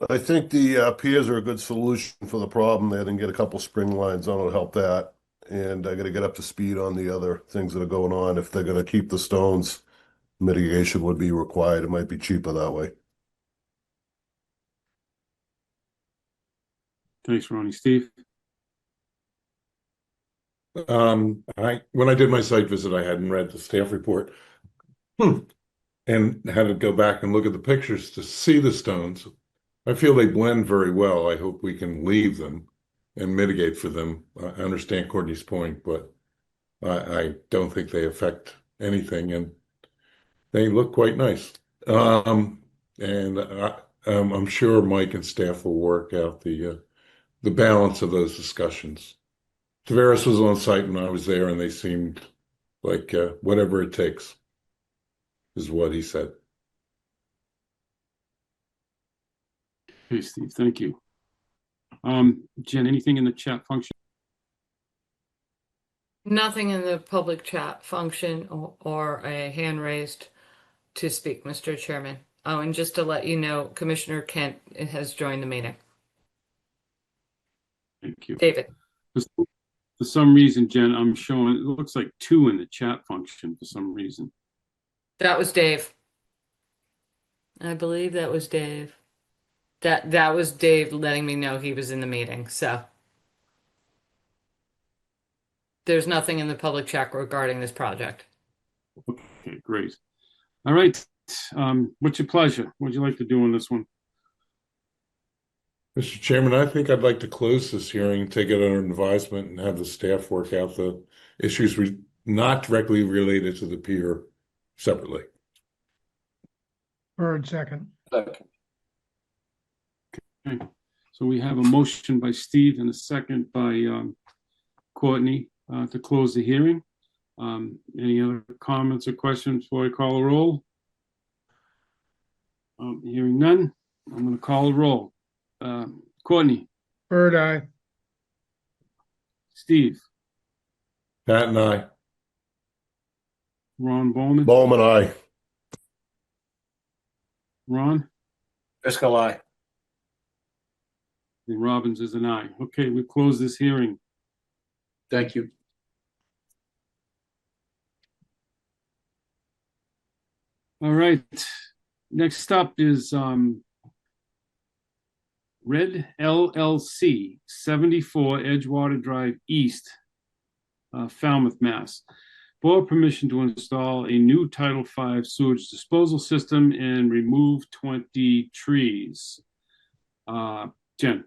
I think the piers are a good solution for the problem. They didn't get a couple spring lines on it'll help that. And I got to get up to speed on the other things that are going on. If they're going to keep the stones, mitigation would be required. It might be cheaper that way. thanks, Ronnie. Steve, When I did my site visit, I hadn't read the staff report. And had to go back and look at the pictures to see the stones. I feel they blend very well. I hope we can leave them and mitigate for them. I understand Courtney's point, but I don't think they affect anything, and they look quite nice. And I'm sure Mike and staff will work out the balance of those discussions. Tavares was on site when I was there, and they seemed like whatever it takes is what he said. hey, Steve, thank you. Jen, anything in the chat function? nothing in the public chat function or a hand raised to speak, Mr. Chairman. Oh, and just to let you know, Commissioner Kent has joined the meeting. Thank you. David, For some reason, Jen, I'm showing, it looks like 2 in the chat function for some reason. that was Dave. I believe that was Dave. That was Dave letting me know he was in the meeting, so. There's nothing in the public chat regarding this project. Okay, great. All right, what's your pleasure? What'd you like to do on this one? Mr. Chairman, I think I'd like to close this hearing, take it under advisement, and have the staff work out the issues not directly related to the pier separately. Bird second. Okay. So we have a motion by Steve and a second by Courtney to close the hearing. Any other comments or questions before I call a roll? Hearing none, I'm going to call a roll. Courtney, Bird eye. Steve, Pat and I. Ron Bowman, Bowman, aye. Ron, Driscoll, aye. and Robbins is an aye. Okay, we close this hearing. Thank you. All right, next up is Red LLC, 74 Edgewater Drive East, Falmouth, Mass. For permission to install a new Title V sewage disposal system and remove 20 trees. Jen,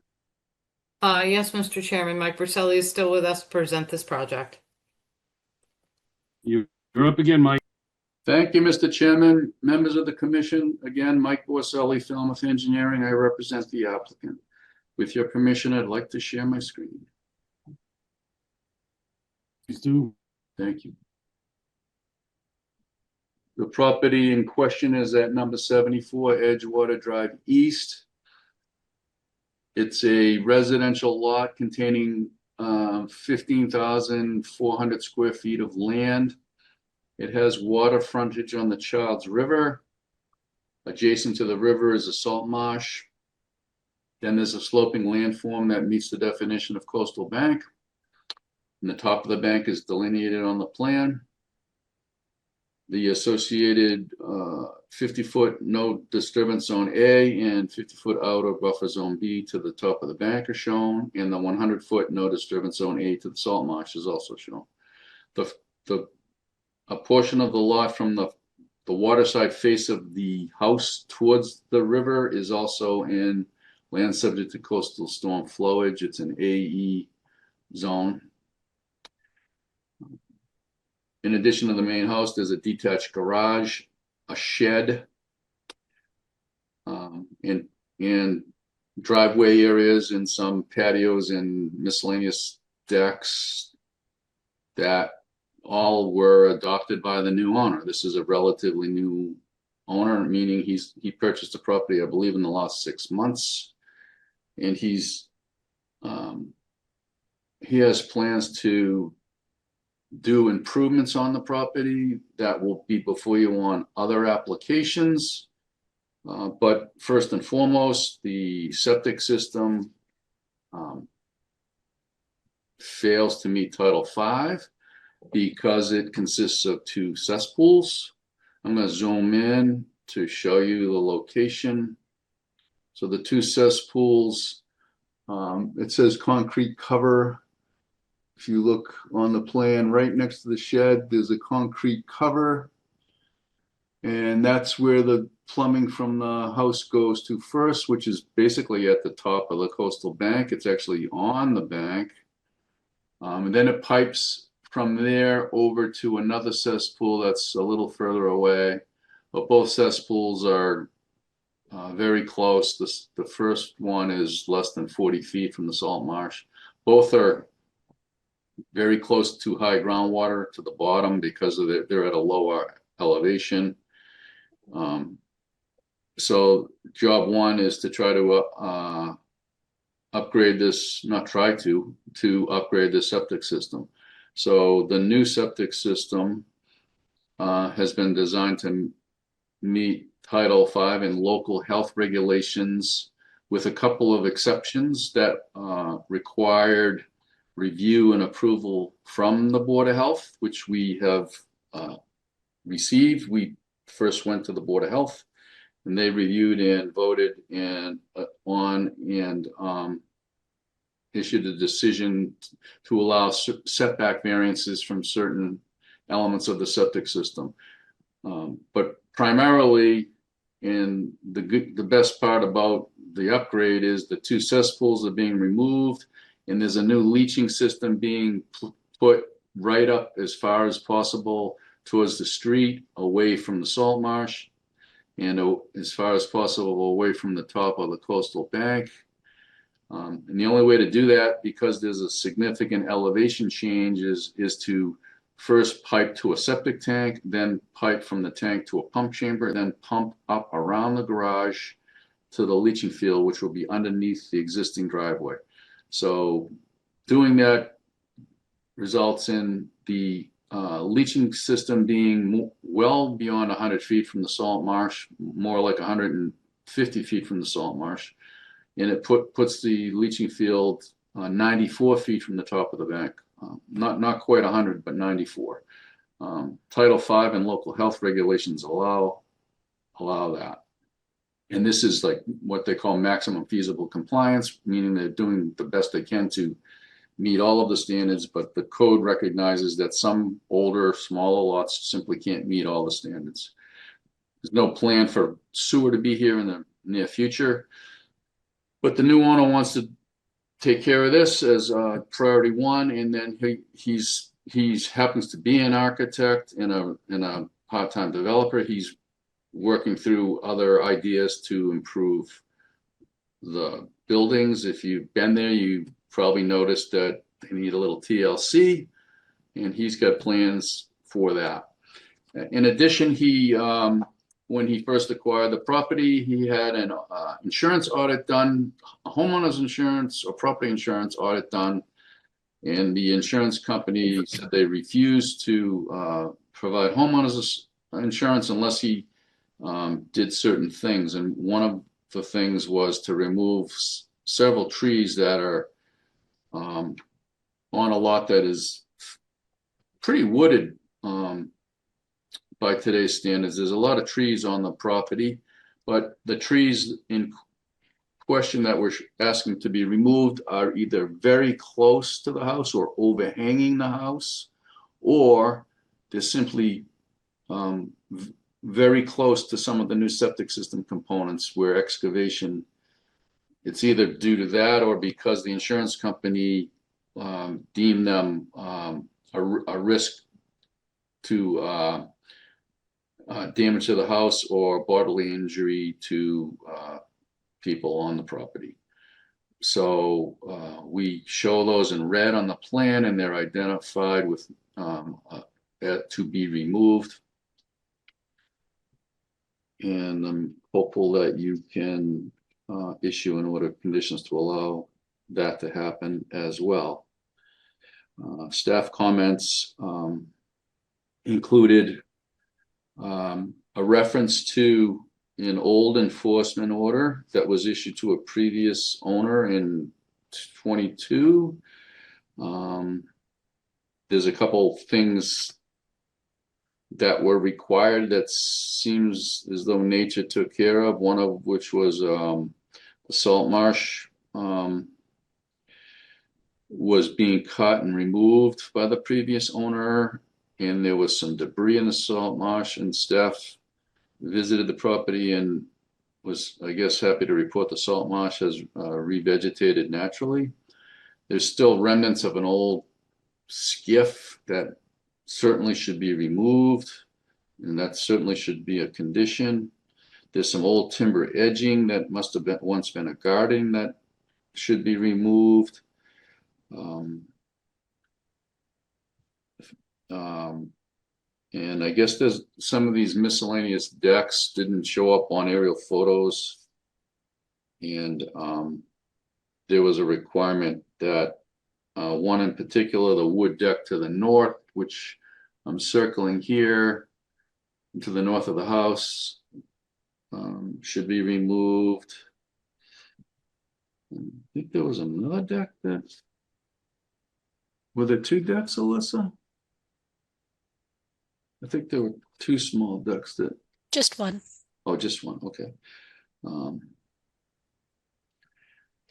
Yes, Mr. Chairman, Mike Verselli is still with us to present this project. you're up again, Mike. Thank you, Mr. Chairman, members of the commission. Again, Mike Borselli, Falmouth Engineering. I represent the applicant. With your permission, I'd like to share my screen. Please do. Thank you. The property in question is at number 74 Edgewater Drive East. It's a residential lot containing 15,400 square feet of land. It has water frontage on the Childs River. Adjacent to the river is a salt marsh. Then there's a sloping landform that meets the definition of coastal bank. And the top of the bank is delineated on the plan. The associated 50-foot no disturbance zone A and 50-foot outer buffer zone B to the top of the bank are shown, and the 100-foot no disturbance zone A to the salt marsh is also shown. A portion of the lot from the waterside face of the house towards the river is also in land subject to coastal storm flowage. It's an AE zone. In addition to the main house, there's a detached garage, a shed, and driveway areas, and some patios and miscellaneous decks that all were adopted by the new owner. This is a relatively new owner, meaning he purchased the property, I believe, in the last 6 months, and he has plans to do improvements on the property that will be before you on other applications. But first and foremost, the septic system fails to meet Title V because it consists of 2 cesspools. I'm going to zoom in to show you the location. So the 2 cesspools, it says concrete cover. If you look on the plan right next to the shed, there's a concrete cover. And that's where the plumbing from the house goes to first, which is basically at the top of the coastal bank. It's actually on the bank. And then it pipes from there over to another cesspool that's a little further away. But both cesspools are very close. The first one is less than 40 feet from the salt marsh. Both are very close to high groundwater to the bottom because of they're at a lower elevation. So job one is to try to upgrade this, not try to upgrade the septic system. So the new septic system has been designed to meet Title V and local health regulations, with a couple of exceptions that required review and approval from the Board of Health, which we have received. We first went to the Board of Health, and they reviewed and voted and issued a decision to allow setback variances from certain elements of the septic system. But primarily, and the best part about the upgrade is the 2 cesspools are being removed, and there's a new leaching system being put right up as far as possible towards the street, away from the salt marsh, and as far as possible away from the top of the coastal bank. And the only way to do that, because there's a significant elevation change, is to first pipe to a septic tank, then pipe from the tank to a pump chamber, then pump up around the garage to the leaching field, which will be underneath the existing driveway. So doing that results in the leaching system being well beyond 100 feet from the salt marsh, more like 150 feet from the salt marsh. And it puts the leaching field 94 feet from the top of the bank. Not quite 100, but 94. Title V and local health regulations allow that. And this is like what they call maximum feasible compliance, meaning they're doing the best they can to meet all of the standards, but the code recognizes that some older, smaller lots simply can't meet all the standards. There's no plan for sewer to be here in the near future, but the new owner wants to take care of this as priority one, and then he happens to be an architect and a part-time developer. He's working through other ideas to improve the buildings. If you've been there, you probably noticed that they need a little TLC, and he's got plans for that. In addition, when he first acquired the property, he had an insurance audit done, a homeowner's insurance or property insurance audit done And the insurance company said they refused to provide homeowners insurance unless he did certain things. And one of the things was to remove several trees that are on a lot that is pretty wooded by today's standards. There's a lot of trees on the property, but the trees in question that we're asking to be removed are either very close to the house or overhanging the house, or they're simply very close to some of the new septic system components where excavation, it's either due to that or because the insurance company deemed them a risk to damage to the house or bodily injury to people on the property. So we show those in red on the plan, and they're identified with to be removed. And I'm hopeful that you can issue an order of conditions to allow that to happen as well. Staff comments included a reference to an old enforcement order that was issued to a previous owner in 22. There's a couple things that were required that seems as though nature took care of, one of which was the salt marsh was being cut and removed by the previous owner, and there was some debris in the salt marsh, and staff visited the property and was, I guess, happy to report the salt marsh has revegetated naturally. There's still remnants of an old skiff that certainly should be removed, and that certainly should be a condition. There's some old timber edging that must have been once been a garden that should be removed. And I guess there's some of these miscellaneous decks didn't show up on aerial photos, and there was a requirement that one in particular, the wood deck to the north, which I'm circling here, to the north of the house, should be removed. I think there was another deck that, were there two decks, Alyssa? I think there were two small decks that. Just one. Oh, just one, okay.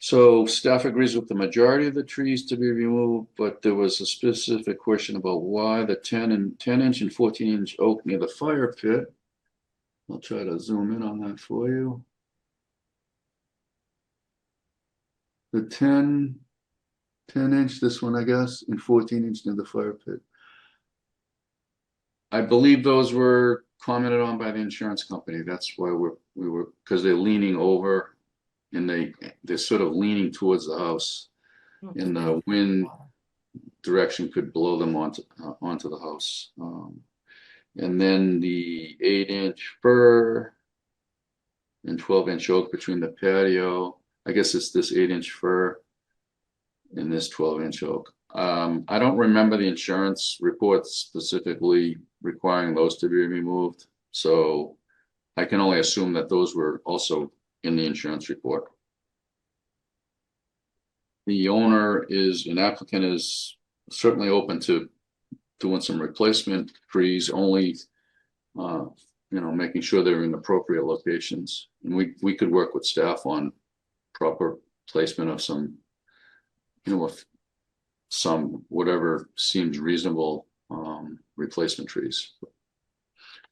So staff agrees with the majority of the trees to be removed, but there was a specific question about why the 10 inch and 14-inch oak near the fire pit. I'll try to zoom in on that for you. The 10 inch, this one, I guess, and 14-inch near the fire pit. I believe those were commented on by the insurance company. That's why we were because they're leaning over, and they're sort of leaning towards the house, and the wind direction could blow them onto the house. And then the 8-inch fir and 12-inch oak between the patio. I guess it's this 8-inch fir and this 12-inch oak. I don't remember the insurance report specifically requiring those to be removed, so I can only assume that those were also in the insurance report. The owner is an applicant is certainly open to doing some replacement trees, only making sure they're in appropriate locations, and we could work with staff on proper placement of some, with some whatever seems reasonable replacement trees.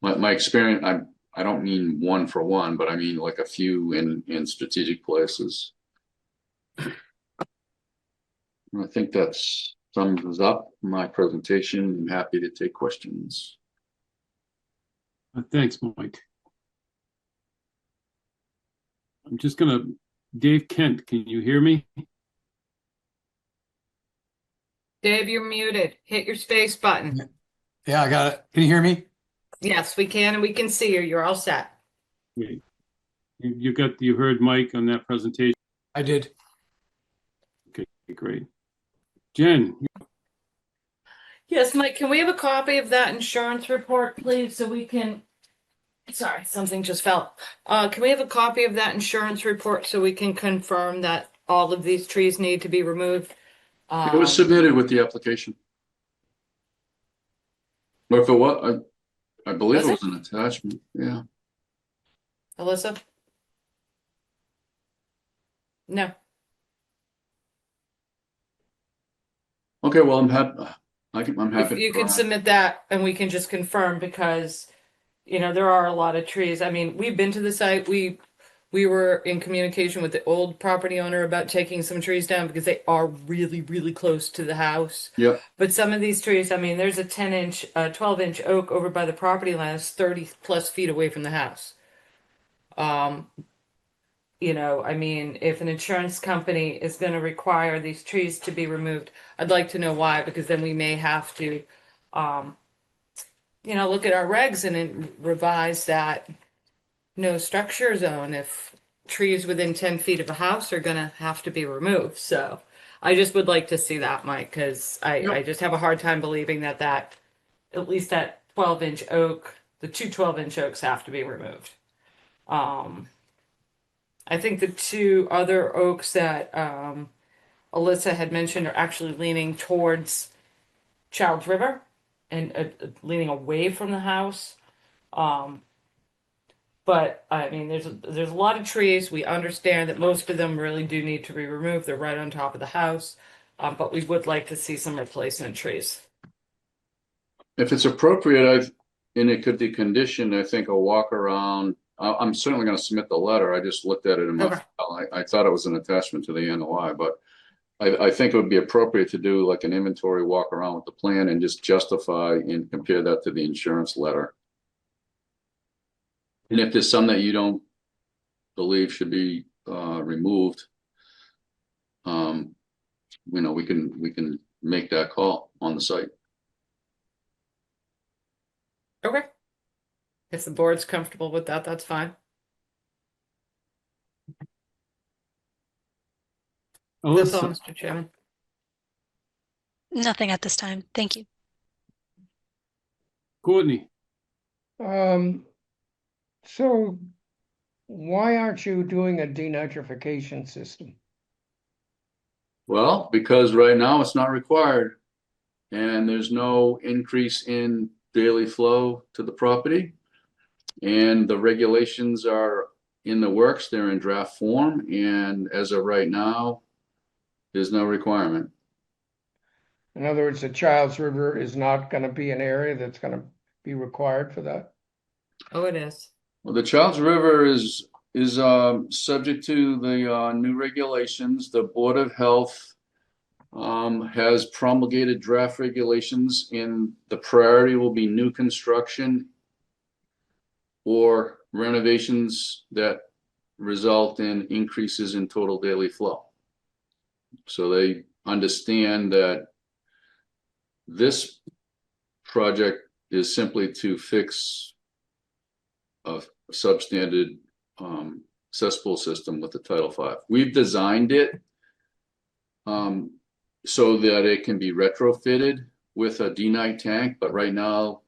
My experience, I don't mean one for one, but I mean like a few in strategic places. I think that sums up my presentation. I'm happy to take questions. Thanks, Mike. I'm just gonna, Dave Kent, can you hear me? Dave, you're muted. Hit your space button. Yeah, I got it. Can you hear me? Yes, we can, and we can see you. You're all set. Great. You heard Mike on that presentation? I did. Okay, great. Jen, Yes, Mike, can we have a copy of that insurance report, please, so we can, sorry, something just fell. Can we have a copy of that insurance report so we can confirm that all of these trees need to be removed? It was submitted with the application. Or if it was, I believe Was it was an attachment, yeah. Alyssa? No. Okay, well, I'm happy, I'm happy. If you to could provide. submit that and we can just confirm because, you know, there are a lot of trees. I mean, we've been to the site. We were in communication with the old property owner about taking some trees down because they are really, really close to the house. Yep, But some of these trees, I mean, there's a 10-inch, 12-inch oak over by the property line that's 30 plus feet away from the house. You know, I mean, if an insurance company is going to require these trees to be removed, I'd like to know why, because then we may have to, you know, look at our regs and then revise that no structure zone if trees within 10 feet of a house are going to have to be removed. So I just would like to see that, Mike, because I just have a hard time believing that at least that 12-inch oak, the two 12-inch oaks have to be removed. I think the two other oaks that Alyssa had mentioned are actually leaning towards Child's River and leaning away from the house. But I mean, there's a lot of trees. We understand that most of them really do need to be removed. They're right on top of the house, but we would like to see some replacement trees. if it's appropriate, and it could be conditioned, I think a walk around. I'm certainly going to submit the letter. I just looked at it in my Okay. file. I thought it was an attachment to the NOI, but I think it would be appropriate to do like an inventory walk around with the plan and just justify and compare that to the insurance letter. And if there's some that you don't believe should be removed, you know, we can make that call on the site. Okay. If the board's comfortable with that, that's fine. That's all, Alyssa, Mr. Chairman. Nothing at this time. Thank you. Courtney, So why aren't you doing a denitrification system? Well, because right now it's not required and there's no increase in daily flow to the property. And the regulations are in the works, they're in draft form, and as of right now, there's no requirement. In other words, the Child's River is not going to be an area that's going to be required for that? Oh, it is. Well, the Charles River is subject to the new regulations. The Board of Health has promulgated draft regulations, and the priority will be new construction or renovations that result in increases in total daily flow. So they understand that this project is simply to fix a substandard cesspool system with the Title V. We've designed it so that it can be retrofitted with a D-night tank, but right now,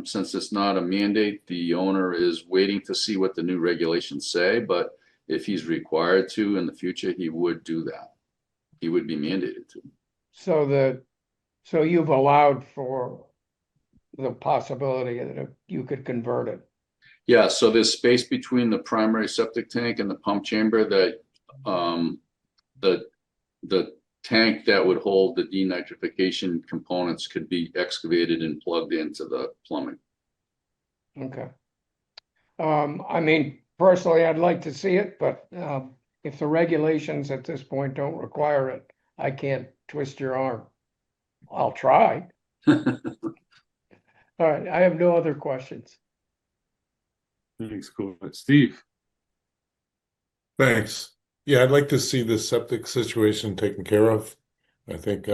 since it's not a mandate, the owner is waiting to see what the new regulations say, but if he's required to in the future, he would do that. He would be mandated to. So you've allowed for the possibility that you could convert it. Yeah, so there's space between the primary septic tank and the pump chamber that the tank that would hold the denitrification components could be excavated and plugged into the plumbing. Okay. I mean, personally, I'd like to see it, but if the regulations at this point don't require it, I can't twist your arm. I'll try. All right, I have no other questions. thanks, Courtney. Steve, Thanks. Yeah, I'd like to see the septic situation taken care of. I think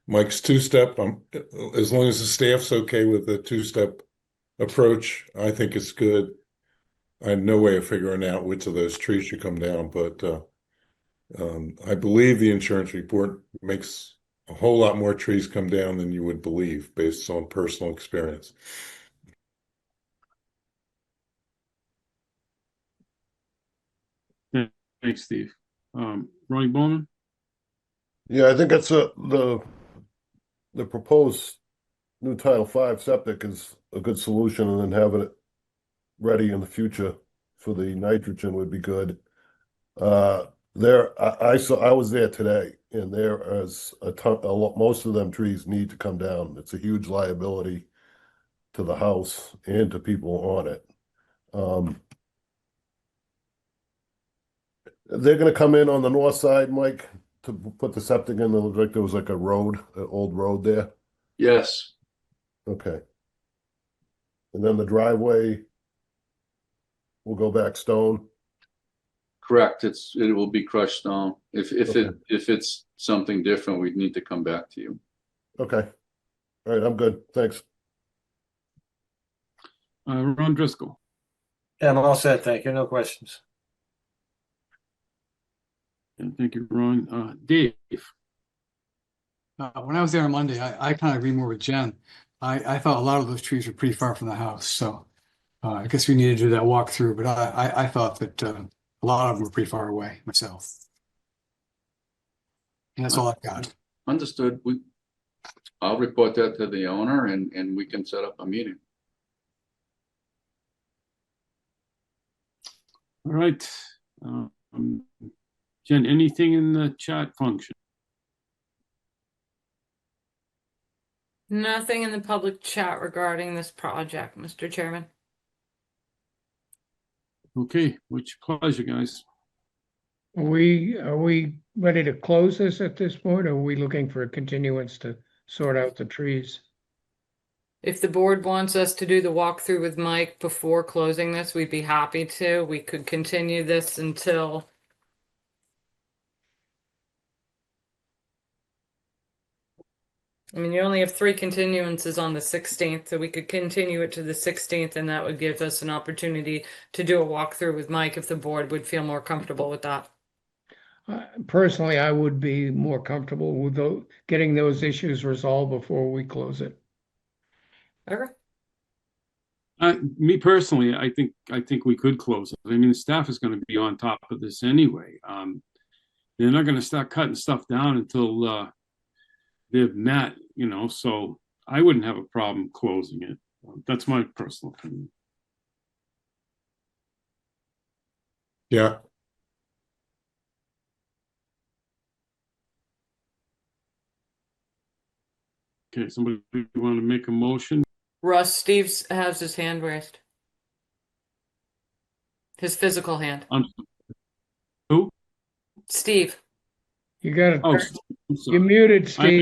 Mike's two-step, as long as the staff's okay with the two-step approach, I think it's good. I had no way of figuring out which of those trees should come down, but I believe the insurance report makes a whole lot more trees come down than you would believe based on personal experience. Thanks, Steve. Ronnie Bowman? Yeah, I think that's the proposed new Title V septic is a good solution, and then having it ready in the future for the nitrogen would be good. I was there today, and there is a ton, most of them trees need to come down. It's a huge liability to the house and to people on it. They're gonna come in on the north side, Mike, to put the septic in. It looked like there was like a road, an old road there. Yes, Okay. And then the driveway will go back stone. correct. It will be crushed stone. If Okay. if it's something different, we'd need to come back to you. Okay. All right, I'm good. Thanks. Ron Driscoll? Yeah, I'm all set. Thank you. No questions. And thank you, Ron. Dave? When I was there on Monday, I kind of agree more with Jen. I thought a lot of those trees were pretty far from the house, so I guess we needed to do that walkthrough, but I thought that a lot of them were pretty far away myself. And that's all I've got. Understood. I'll report that to the owner and we can set up a meeting. All right. Jen, anything in the chat function? Nothing in the public chat regarding this project, Mr. Chairman. Okay, which pleasure, guys. Are we ready to close this at this point, or are we looking for a continuance to sort out the trees? If the board wants us to do the walkthrough with Mike before closing this, we'd be happy to. We could continue this until you only have 3 continuances on the 16th, so we could continue it to the 16th, and that would give us an opportunity to do a walkthrough with Mike if the board would feel more comfortable with that. Personally, I would be more comfortable with getting those issues resolved before we close it. Okay. Me personally, I think we could close it. I mean, the staff is going to be on top of this anyway. They're not going to start cutting stuff down until they've met, so I wouldn't have a problem closing it. That's my personal opinion. Yeah. Okay, somebody want to make a motion? Russ, Steve has his hand raised. His physical hand. Who? Steve. You got it. Oh, You're muted, Steve.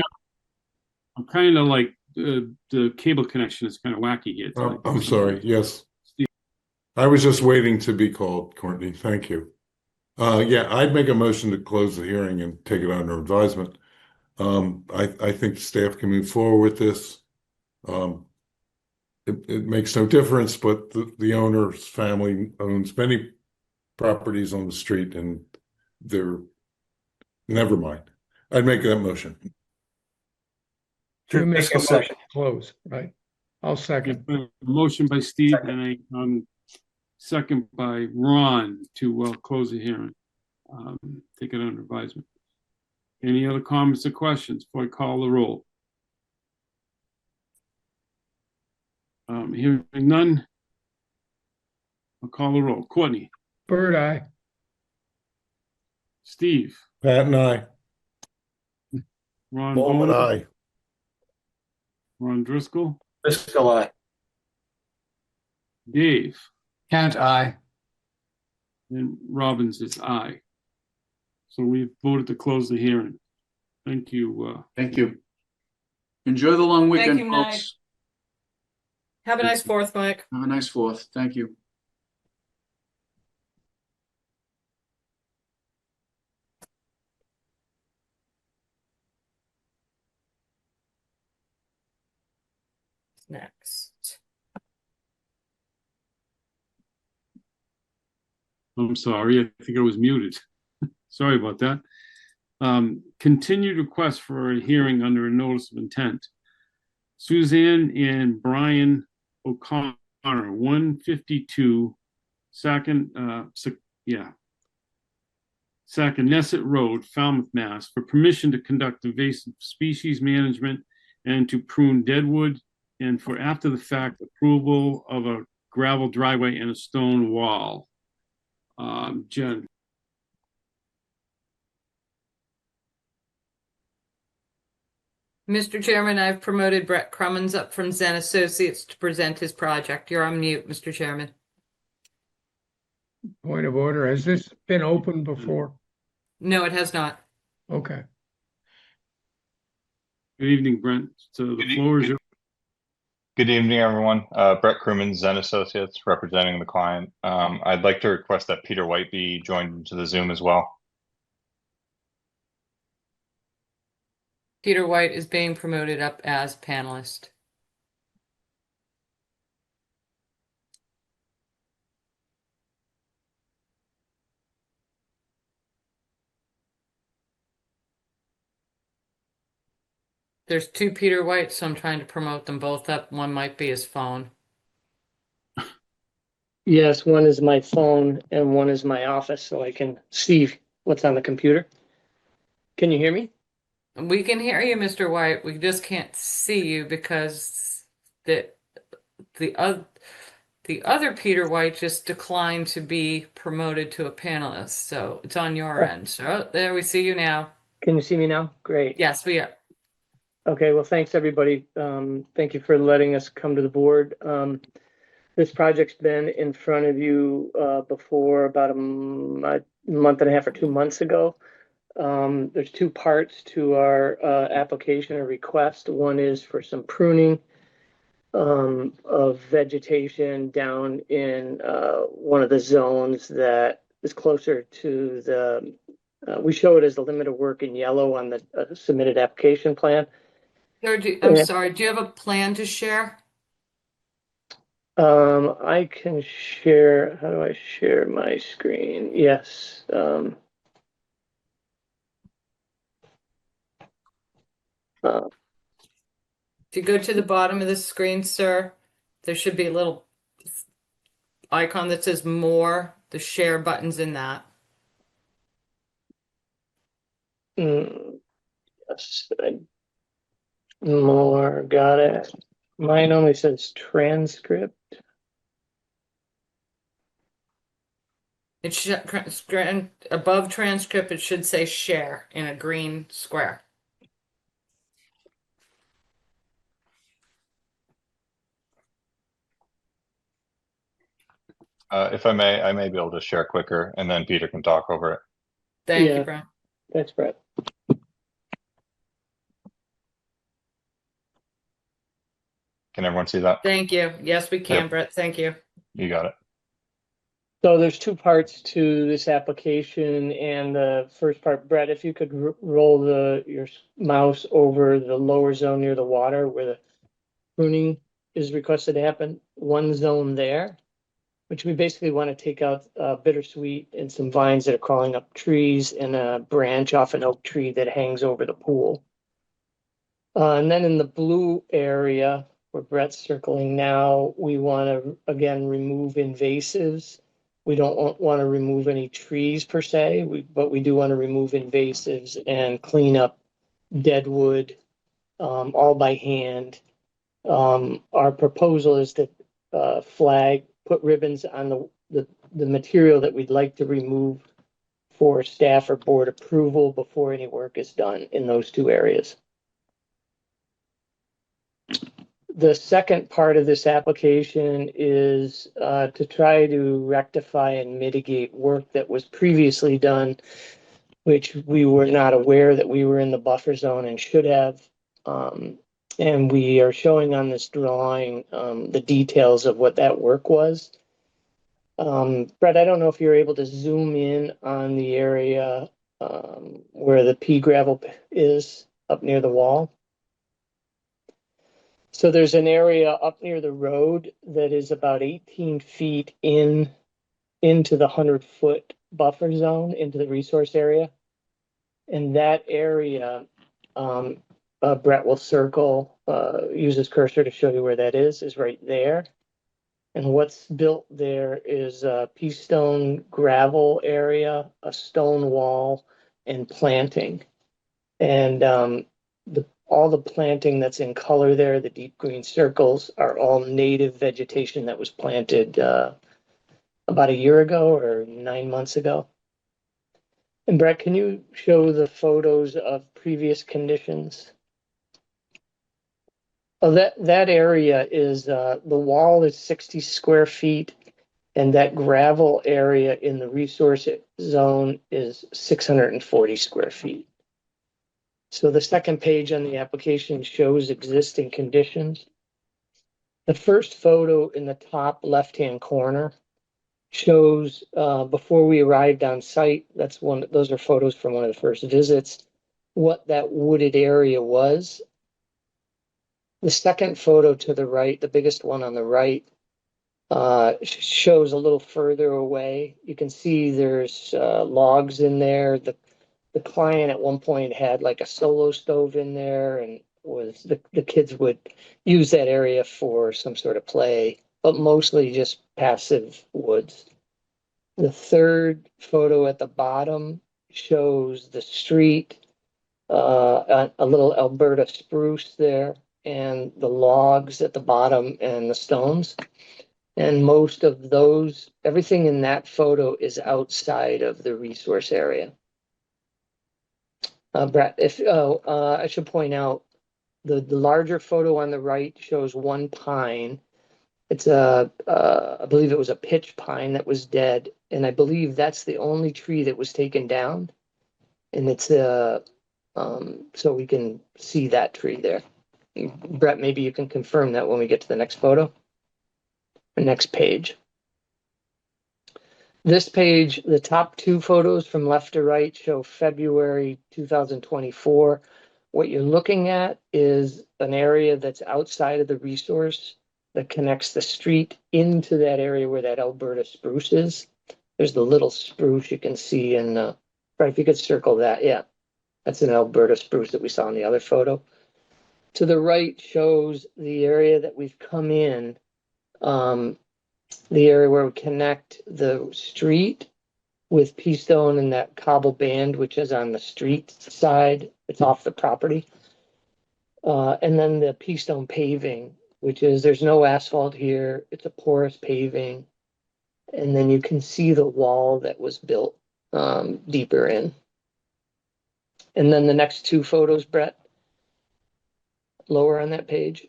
I'm kind of like the cable connection is kind of wacky here. I'm sorry. Yes. I was just waiting to be called, Courtney. Thank you. Yeah, I'd make a motion to close the hearing and take it under advisement. I think the staff can move forward with this. It makes no difference, but the owner's family owns many properties on the street, and they're never mind. I'd make that motion. You make a Fiscal motion second. to close, right? I'll second. Motion by Steve and a second by Ron to close the hearing. Take it under advisement. Any other comments or questions before I call the roll? Hearing none, I'll call the roll. Courtney. Bird eye. Steve. Pat and I. Ron Bowman, Bowman. aye. Ron Driscoll. Fiscal eye. Dave. Can't I? And Robbins is aye. So we've voted to close the hearing. Thank you. Thank you. Enjoy the long weekend, you, Mike. folks. Have a nice 4th, Mike. Have a nice 4th. Thank you. Next. I'm sorry. I think I was muted. Sorry about that. Continued request for a hearing under a notice of intent. Suzanne and Brian O'Connor, 152 Saconesset Road, Falmouth, Mass, for permission to conduct invasive species management and to prune deadwood, and for after the fact approval of a gravel driveway and a stone wall. Jen. Mr. Chairman, I've promoted Brett Crummins up from Zen Associates to present his project. You're on mute, Mr. Chairman. Point of order. Has this been open before? No, it has not. Okay. Good evening, Brent. So the floor is yours. Good evening, everyone. Brett Crewman, Zen Associates, representing the client. I'd like to request that Peter White be joined into the Zoom as well. Peter White is being promoted up as panelist. There's two Peter Whites, so I'm trying to promote them both up. One might be his phone. Yes, one is my phone and one is my office, so I can see what's on the computer. Can you hear me? We can hear you, Mr. White. We just can't see you because the other Peter White just declined to be promoted to a panelist. So it's on your end. So there, we see you now. Can you see me now? Great. Yes, we are. Okay, well, thanks, everybody. Thank you for letting us come to the board. This project's been in front of you before about a month and a half or 2 months ago. There's two parts to our application or request. One is for some pruning of vegetation down in one of the zones that is closer to the, we show it as the limit of work in yellow on the submitted application plan. I'm sorry, do you have a plan to share? I can share, how do I share my screen? Yes. If you go to the bottom of the screen, sir, there should be a little icon that says more. The share button's in that. Yes, more, got it. Mine only says transcript. It should, above transcript, it should say share in a green square. If I may be able to share quicker, and then Peter can talk over it. Thank Yeah. you, Brent. Thanks, Brett. Can everyone see that? Thank you. Yes, we can, Yep. Brett. Thank you. You got it. So there's two parts to this application, and the first part, Brett, if you could roll your mouse over the lower zone near the water where the pruning is requested to happen, one zone there, which we basically want to take out bittersweet and some vines that are crawling up trees and a branch off an oak tree that hangs over the pool. And then in the blue area where Brett's circling now, we want to, again, remove invasives. We don't want to remove any trees per se, but we do want to remove invasives and clean up dead all by hand. Our proposal is to put ribbons on the material that we'd like to remove for staff or board approval before any work is done in those two areas. The second part of this application is to try to rectify and mitigate work that was previously done, which we were not aware that we were in the buffer zone and should have. And we are showing on this drawing the details of what that work was. Brett, I don't know if you're able to zoom in on the area where the pea gravel is up near the wall. So there's an area up near the road that is about 18 feet into the 100-foot buffer zone into the resource area. And that area, Brett will circle, use his cursor to show you where that is right there. And what's built there is a pea stone gravel area, a stone wall, and planting. And all the planting that's in color there, the deep green circles, are all native vegetation that was planted about a year ago or 9 months ago. And Brett, can you show the photos of previous conditions? Oh, that area is the wall is 60 square feet, and that gravel area in the resource zone is 640 square feet. So the second page on the application shows existing conditions. The first photo in the top left-hand corner shows before we arrived on site. Those are photos from one of the first visits, what that wooded area was. The second photo to the right, the biggest one on the right, shows a little further away. You can see there's logs in there. The client at one point had like a solo stove in there, and the kids would use that area for some sort of play, but mostly just passive woods. The third photo at the bottom shows the street, a little Alberta spruce there, and the logs at the bottom and the stones. And most of those, everything in that photo is outside of the resource area. Brett, I should point out, the larger photo on the right shows one pine. It's I believe it was a pitch pine that was dead, and I believe that's the only tree that was taken down. And it's so we can see that tree there. Brett, maybe you can confirm that when we get to the next photo, the next page. This page, the top two photos from left to right show February 2024. What you're looking at is an area that's outside of the resource that connects the street into that area where that Alberta spruce is. There's the little spruce you can see in, right, if you could circle that, yeah. That's an Alberta spruce that we saw in the other photo. To the right shows the area that we've come in, the area where we connect the street with pea stone and that cobble band, which is on the street side. It's off the property. And then the pea stone paving, which is, there's no asphalt here. It's a porous paving. And then you can see the wall that was built deeper in. And then the next two photos, Brett, lower on that page.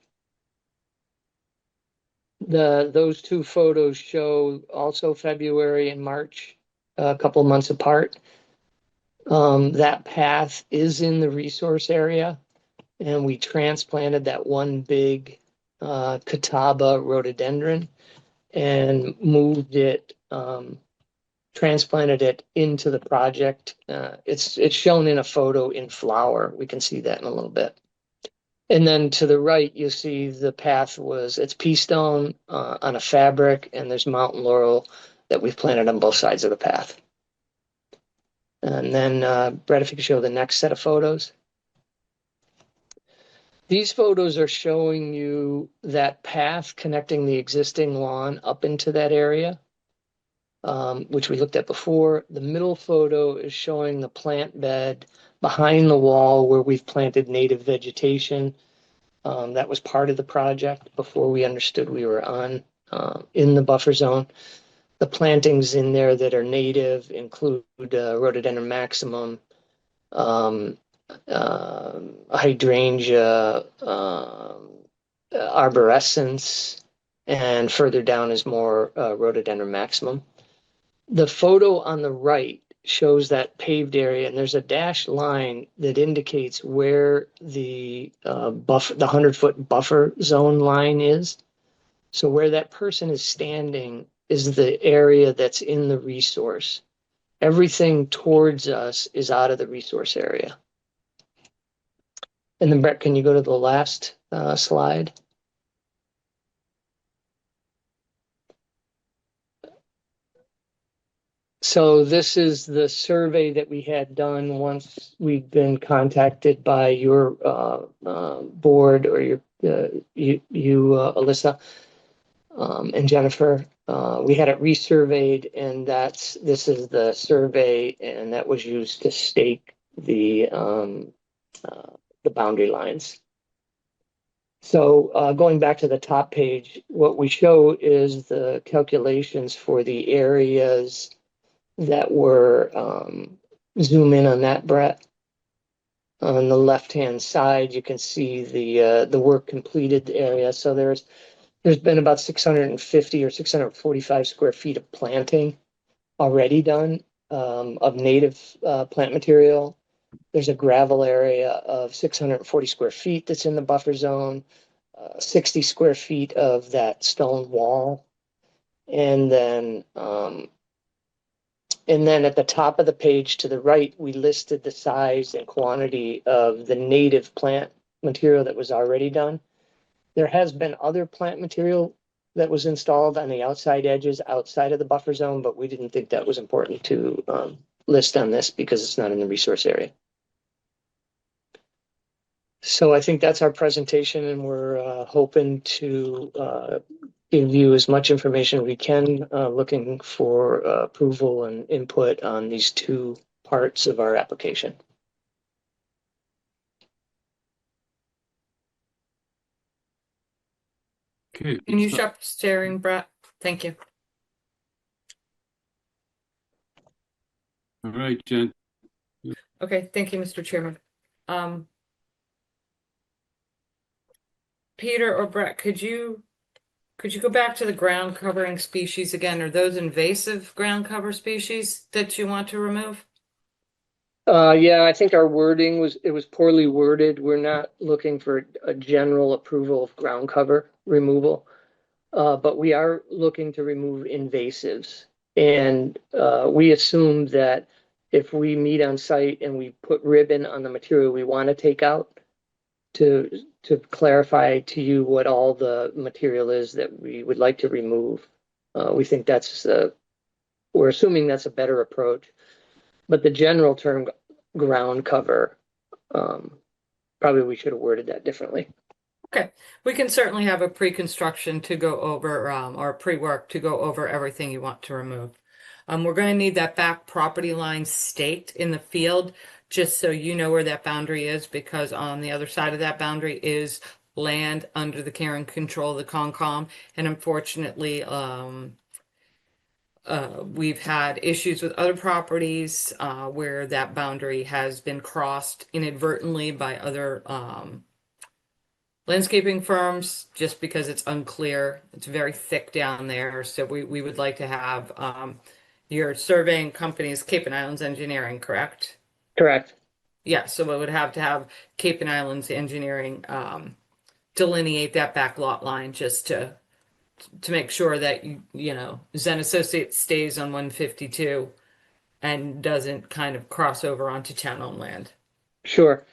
Those two photos show also February and March, a couple months apart. That path is in the resource area, and we transplanted that one big Catawba rhododendron and moved it, transplanted it into the project. It's shown in a photo in flower. We can see that in a little bit. And then to the right, you see the path it's pea stone on a fabric, and there's mountain laurel that we've planted on both sides of the path. And then, Brett, if you could show the next set of photos. These photos are showing you that path connecting the existing lawn up into that area, which we looked at before. The middle photo is showing the plant bed behind the wall where we've planted native vegetation. That was part of the project before we understood we were in the buffer zone. The plantings in there that are native include rhododendron maximum, hydrangea, arborescens, and further down is more rhododendron maximum. The photo on the right shows that paved area, and there's a dashed line that indicates where the 100-foot buffer zone line is. So where that person is standing is the area that's in the resource. Everything towards us is out of the resource area. And then, Brett, can you go to the last slide? So this is the survey that we had done once we'd been contacted by your board, or your Alyssa, and Jennifer. We had it resurveyed, and this is the survey, and that was used to stake the boundary lines. So going back to the top page, what we show is the calculations for the areas that were, zoom in on that, Brett. On the left-hand side, you can see the work completed area. So there's been about 650 or 645 square feet of planting already done, of native plant material. There's a gravel area of 640 square feet that's in the buffer zone, 60 square feet of that stone wall. And then at the top of the page to the right, we listed the size and quantity of the native plant material that was already done. There has been other plant material that was installed on the outside edges outside of the buffer zone, but we didn't think that was important to list on this because it's not in the resource area. So I think that's our presentation, and we're hoping to give you as much information as we can, looking for approval and input on these two parts of our application. Okay. Can you stop staring, Brett? Thank you. All right, Jen. Okay, thank you, Mr. Chairman. Peter or Brett, could you go back to the ground covering species again? Are those invasive ground cover species that you want to remove? Yeah, I think our wording was poorly worded. We're not looking for a general approval of ground cover removal, but we are looking to remove invasives. And we assume that if we meet on site and we put ribbon on the material we want to take out, to clarify to you what all the material is that we would like to remove. We think we're assuming that's a better approach. But the general term ground cover, probably we should have worded that differently. Okay, we can certainly have a pre-construction to go over, or pre-work to go over everything you want to remove. We're going to need that back property line staked in the field, just so you know where that boundary is, because on the other side of that boundary is land under the care and control of the Concom. And unfortunately, we've had issues with other properties where that boundary has been crossed inadvertently by other landscaping firms, just because it's unclear. It's very thick down there. So we would like to have your surveying company's Cape and Islands Engineering, correct? Correct. Yeah, so we would have to have Cape and Islands Engineering delineate that back lot line, just to make sure that you know Zen Associates stays on 152 and doesn't kind of cross over onto town-owned land. Sure.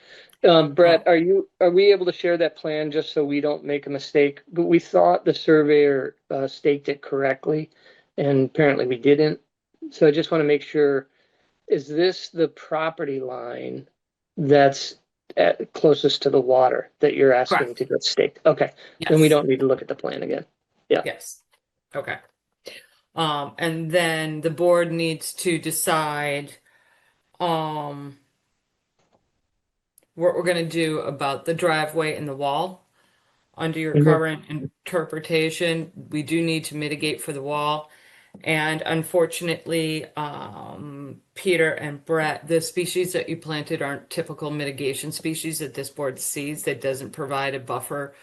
Brett, are we able to share that plan just so we don't make a mistake? But we thought the surveyor staked it correctly, and apparently we didn't. So I just want to make sure, is this the property line that's closest to the water that you're asking Correct. to get staked? Okay, Yes. then we don't need to look at the plan again. Yeah. Yes. Okay. And then the board needs to decide what we're going to do about the driveway and the wall. Under your Mhm. current interpretation, we do need to mitigate for the wall. And unfortunately, Peter and Brett, the species that you planted aren't typical mitigation species that this board sees, that doesn't provide a buffer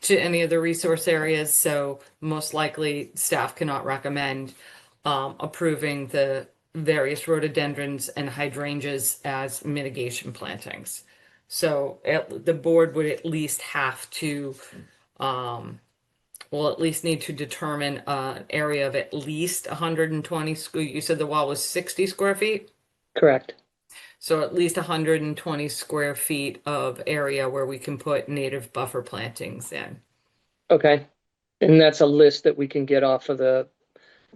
to any of the resource areas. So most likely staff cannot recommend approving the various rhododendrons and hydrangeas as mitigation plantings. So the board would at least have to we'll at least need to determine an area of at least 120. You said the wall was 60 square feet? Correct. So at least 120 square feet of area where we can put native buffer plantings in. Okay. And that's a list that we can get off of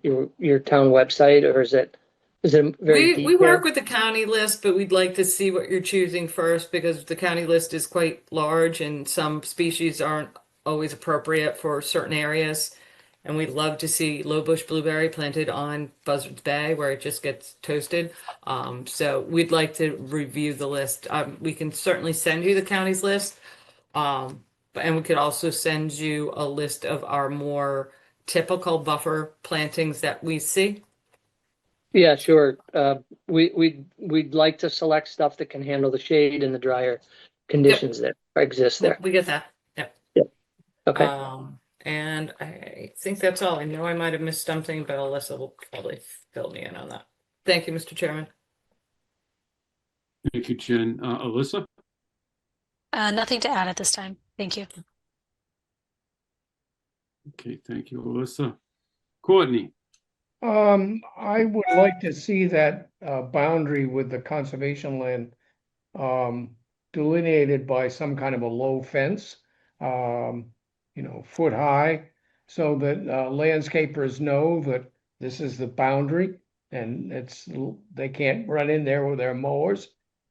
your town website, or is it Is it very We work detailed? with the county list, but we'd like to see what you're choosing first because the county list is quite large and some species aren't always appropriate for certain areas. And we'd love to see low bush blueberry planted on Buzzards Bay where it just gets toasted. So we'd like to review the list. We can certainly send you the county's list. And we could also send you a list of our more typical buffer plantings that we see. Yeah, sure. We'd like to select stuff that can handle the shade and the drier conditions that exist there. We get that. Yep. Okay. And I think that's all. I know I might have missed something, but Alyssa will probably fill me in on that. Thank you, Mr. Chairman. Thank you, Jen. Alyssa? Nothing to add at this time. Thank you. Okay, thank you, Alyssa. Courtney? I would like to see that boundary with the conservation land delineated by some kind of a low fence, foot high, so that landscapers know that this is the boundary and they can't run in there with their mowers.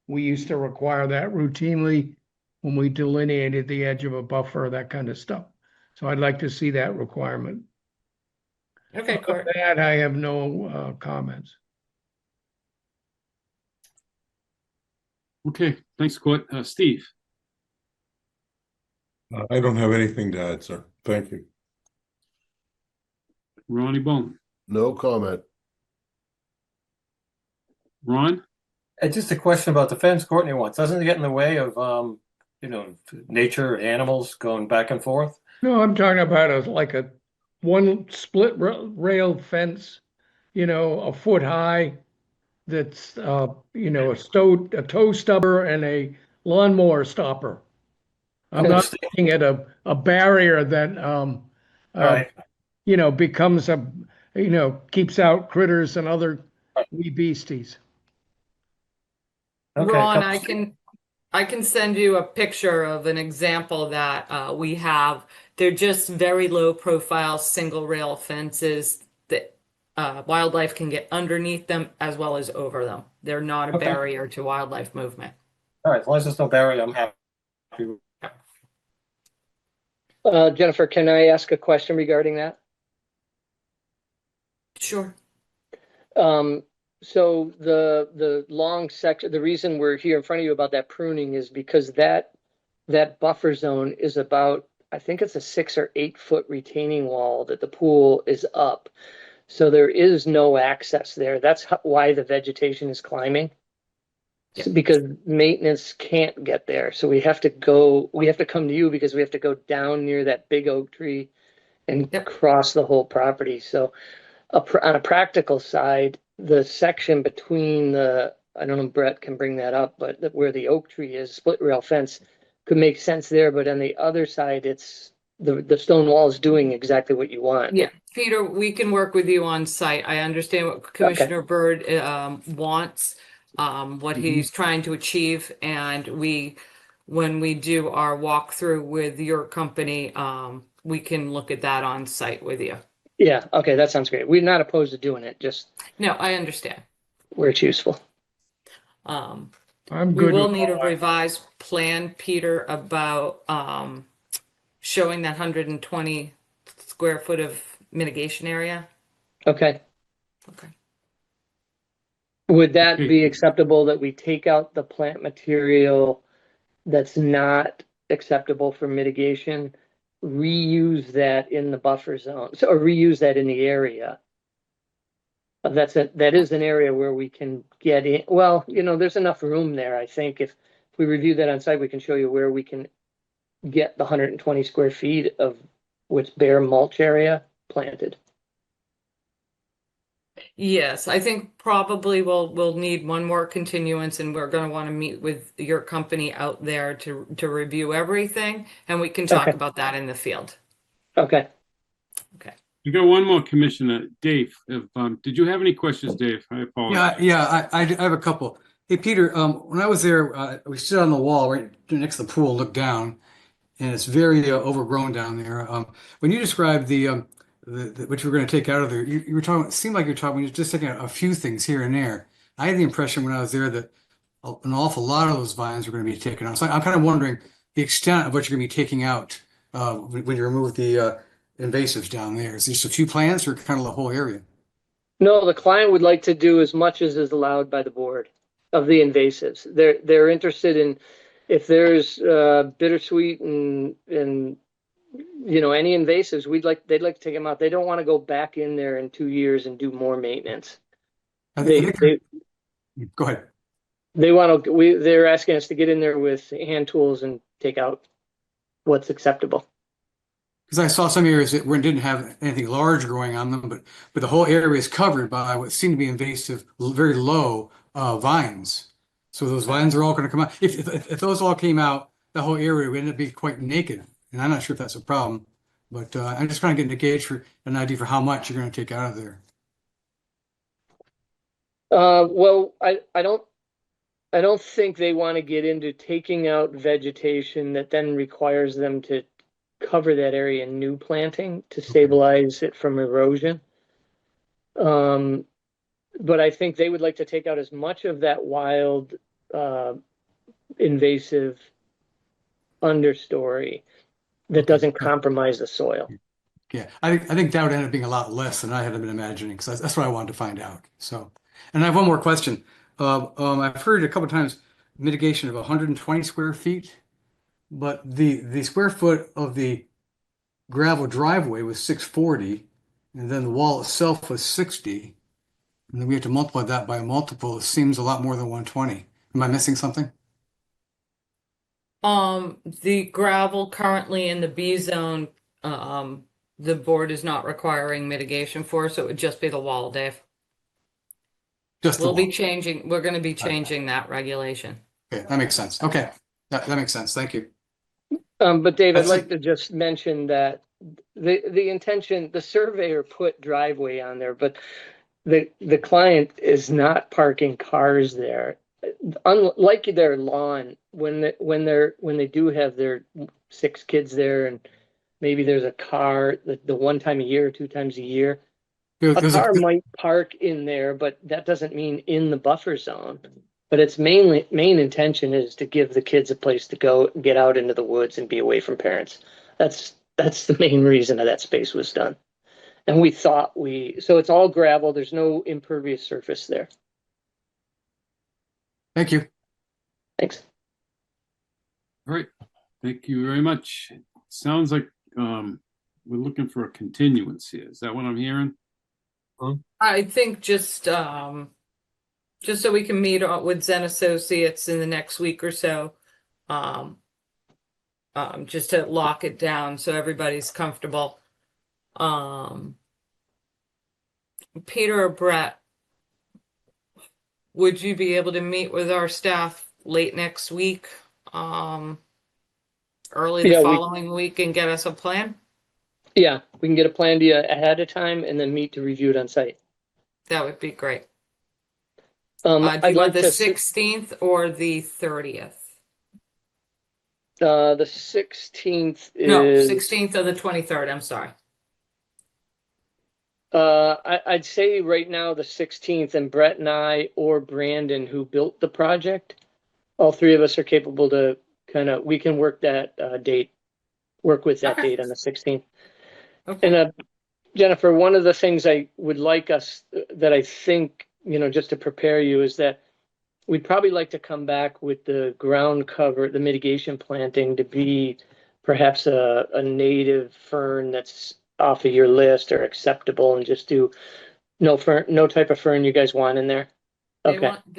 We used to require that routinely when we delineated the edge of a buffer, that kind of stuff. So I'd like to see that requirement. Okay, Court. That I have no comments. Okay, thanks, Court. Steve? I don't have anything to add, sir. Thank you. Ronnie Bone? No comment. Ron? Just a question about the fence Courtney wants. Doesn't it get in the way of, nature, animals going back and forth? No, I'm talking about a one split rail fence, a foot high. That's a toe stubber and a lawnmower stopper. I'm not looking at a barrier that Right. becomes keeps out critters and other wee beasties. Okay, Ron, couple- I can send you a picture of an example that we have. They're just very low profile single rail fences that wildlife can get underneath them as well as over them. They're not a Okay. barrier to wildlife movement. All right, as long as there's no barrier, I'm happy. Jennifer, can I ask a question regarding that? Sure. So the long section, the reason we're here in front of you about that pruning is because that buffer zone is about, I think it's a 6 or 8 foot retaining wall that the pool is up. So there is no access there. That's why the vegetation is climbing. Yeah. Because maintenance can't get there. So we have to come to you because we have to go down near that big oak tree and cross the whole property. So on a practical side, the section between I don't know if Brett can bring that up, but where the oak tree is, split rail fence could make sense there. But on the other side, it's the stone wall is doing exactly what you want. Yeah, Peter, we can work with you on site. I understand what Commissioner Byrd wants, what he's trying to achieve, and when we do our walkthrough with your company, we can look at that on site with you. Yeah, okay, that sounds great. We're not opposed to doing it, just No, I understand. where it's useful. I'm We good. will with need a all that. revised plan, Peter, about showing that 120 square foot of mitigation area. Okay. Okay. Would that Okay. be acceptable that we take out the plant material that's not acceptable for mitigation, reuse that in the buffer zone, or reuse that in the area? That is an area where we can get in. Well, there's enough room there. I think if we review that on site, we can show you where we can get the 120 square feet of what's bare mulch area planted. Yes, I think probably we'll need one more continuance, and we're going to want to meet with your company out there to review everything, and we can talk Okay. about that in the field. Okay. You got one more, Commissioner. Dave, did you have any questions, Dave? I apologize. I have a couple. Hey, Peter, when I was there, we stood on the wall right next to the pool, looked down, and it's very overgrown down there. When you described the what you were going to take out of there. You were talking, it seemed like you're talking just taking a few things here and there. I had the impression when I was there that an awful lot of those vines were going to be taken out. So I'm kind of wondering the extent of what you're going to be taking out when you remove the invasives down there. Is there just a few plants or kind of the whole area? No, the client would like to do as much as is allowed by the board of the invasives. They're interested in if there's bittersweet and any invasives, they'd like to take them out. They don't want to go back in there in 2 years and do more maintenance. Go ahead. They're asking us to get in there with hand tools and take out what's acceptable. Because I saw some areas that where it didn't have anything large growing on them, but the whole area is covered by what seem to be invasive, very low vines. So those vines are all going to come out. If those all came out, the whole area would end up being quite naked. And I'm not sure if that's a problem, but I'm just trying to get a gauge for an idea for how much you're going to take out of there. Well, I don't think they want to get into taking out vegetation that then requires them to cover that area in new planting to stabilize it from erosion. But I think they would like to take out as much of that wild invasive understory that doesn't compromise the soil. Yeah, I think that would end up being a lot less than I had been imagining, because that's what I wanted to find out. So, and I have one more question. I've heard a couple of times mitigation of 120 square feet, but the square foot of the gravel driveway was 640, and then the wall itself was 60, and then we have to multiply that by a multiple. It seems a lot more than 120. Am I missing something? The gravel currently in the B zone, the board is not requiring mitigation for, so it would just be the wall, Dave. Just the We're wall. going to be changing that regulation. Okay, that makes sense. Okay, that makes sense. Thank you. But Dave, I'd That's like to just mention that the intention, the surveyor put driveway on there, but the client is not parking cars there. Unlike their lawn, when they do have their 6 kids there, and maybe there's a car the one time a year or 2 times a year, a car might park in there, but that doesn't mean in the buffer zone. But its main intention is to give the kids a place to go, get out into the woods and be away from parents. That's the main reason that space was done. And we thought so it's all gravel. There's no impervious surface there. Thank you. Thanks. All right. Thank you very much. Sounds like we're looking for a continuance here. Is that what I'm hearing? I think just so we can meet with Zen Associates in the next week or so, just to lock it down so everybody's comfortable. Peter or Brett, would you be able to meet with our staff late next week, early the following week, and get us a plan? Yeah, we can get a plan to you ahead of time and then meet to review it on site. That would be great. I'd do you like want the to 16th or the 30th? The 16th is No, 16th or the 23rd. I'm sorry. I'd say right now the 16th, and Brett and I or Brandon, who built the project, all 3 of us are capable to we can work that date, work with that date on the 16th. Okay. And Jennifer, one of the things I would like us, that I think, just to prepare you, is that we'd probably like to come back with the ground cover, the mitigation planting, to be perhaps a native fern that's off of your list or acceptable, and just do no type of fern you guys want in there. They Okay. want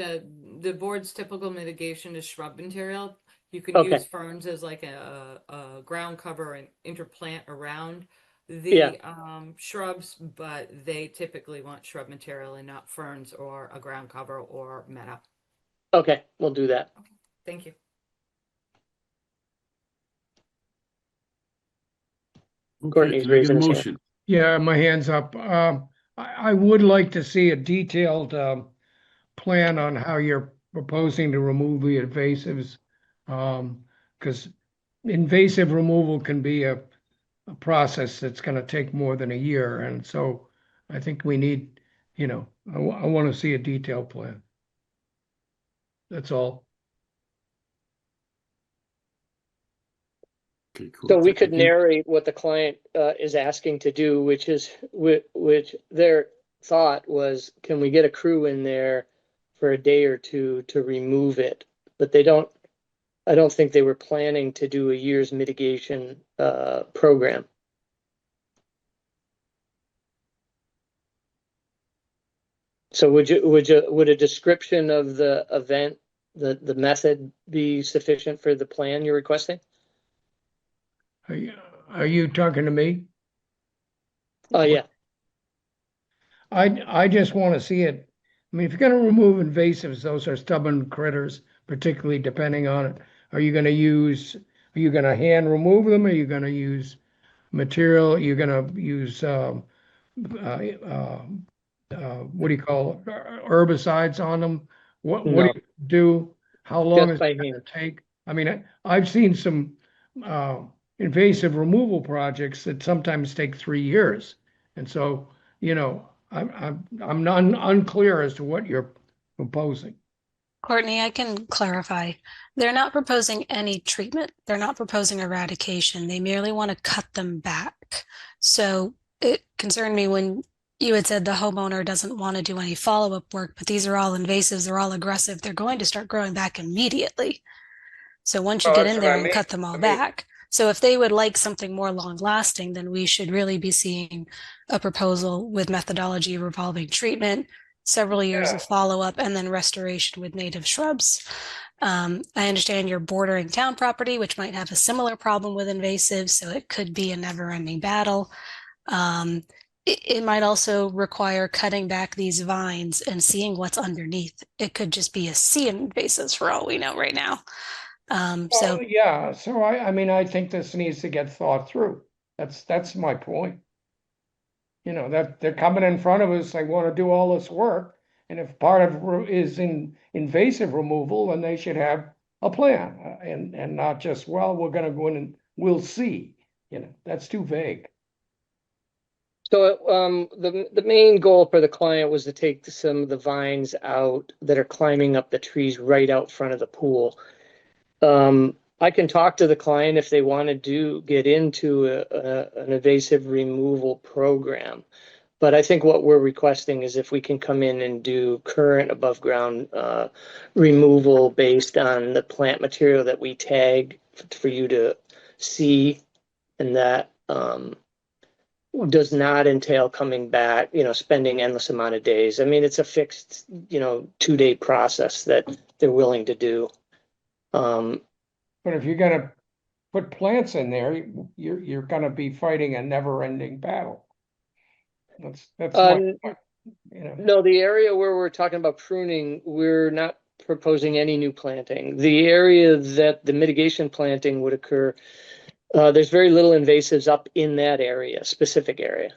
the board's typical mitigation is shrub material. You can Okay. use ferns as like a ground cover and interplant around the shrubs, but they typically want shrub material and not ferns or a ground cover or meadow. Okay, we'll do that. Thank you. Courtney's Can I get a raising his hand. motion? Yeah, my hand's up. I would like to see a detailed plan on how you're proposing to remove the invasives. Because invasive removal can be a a process that's gonna take more than a year, and so I think we need, I want to see a detailed plan. That's all. Okay, cool. So we could Thank you. narrate what the client is asking to do, which their thought was, can we get a crew in there for a day or two to remove it? But I don't think they were planning to do a year's mitigation program. So would a description of the event, the method be sufficient for the plan you're requesting? Are you talking to me? Oh, yeah. I just want to see it. I mean, if you're gonna remove invasives, those are stubborn critters, particularly depending on it. Are you gonna hand remove them? Are you gonna use material? You're gonna use, what do you call it? Herbicides on them? What do No, you do? How long just is by it gonna hand. take? I mean, I've seen some invasive removal projects that sometimes take 3 years. And so, I'm unclear as to what you're proposing. Courtney, I can clarify. They're not proposing any treatment. They're not proposing eradication. They merely want to cut them back. So it concerned me when you had said the homeowner doesn't want to do any follow-up work, but these are all invasives, they're all aggressive. They're going to start growing back immediately. So once you Well, get that's in what I there and mean. cut them all I mean, back. So if they would like something more long-lasting, then we should really be seeing a proposal with methodology revolving treatment, several years of follow-up, and then restoration with native shrubs. I understand you're bordering town property, which might have a similar problem with invasives, so it could be a never-ending battle. It might also require cutting back these vines and seeing what's underneath. It could just be a sea of invasives for all we know right now. So yeah, so I mean, I think this needs to get thought through. That's my point. That they're coming in front of us, they want to do all this work. And if part of is in invasive removal, then they should have a plan and not just, well, we're gonna go in and we'll see. That's too vague. So the main goal for the client was to take some of the vines out that are climbing up the trees right out front of the pool. I can talk to the client if they want to get into an invasive removal program. But I think what we're requesting is if we can come in and do current above ground removal based on the plant material that we tag for you to see, and that does not entail coming back, spending endless amount of days. I mean, it's a fixed, 2-day process that they're willing to do. But if you're gonna put plants in there, you're gonna be fighting a never-ending battle. That's No, the area where we're talking about pruning, we're not proposing any new planting. The area that the mitigation planting would occur, there's very little invasives up in that area, specific area.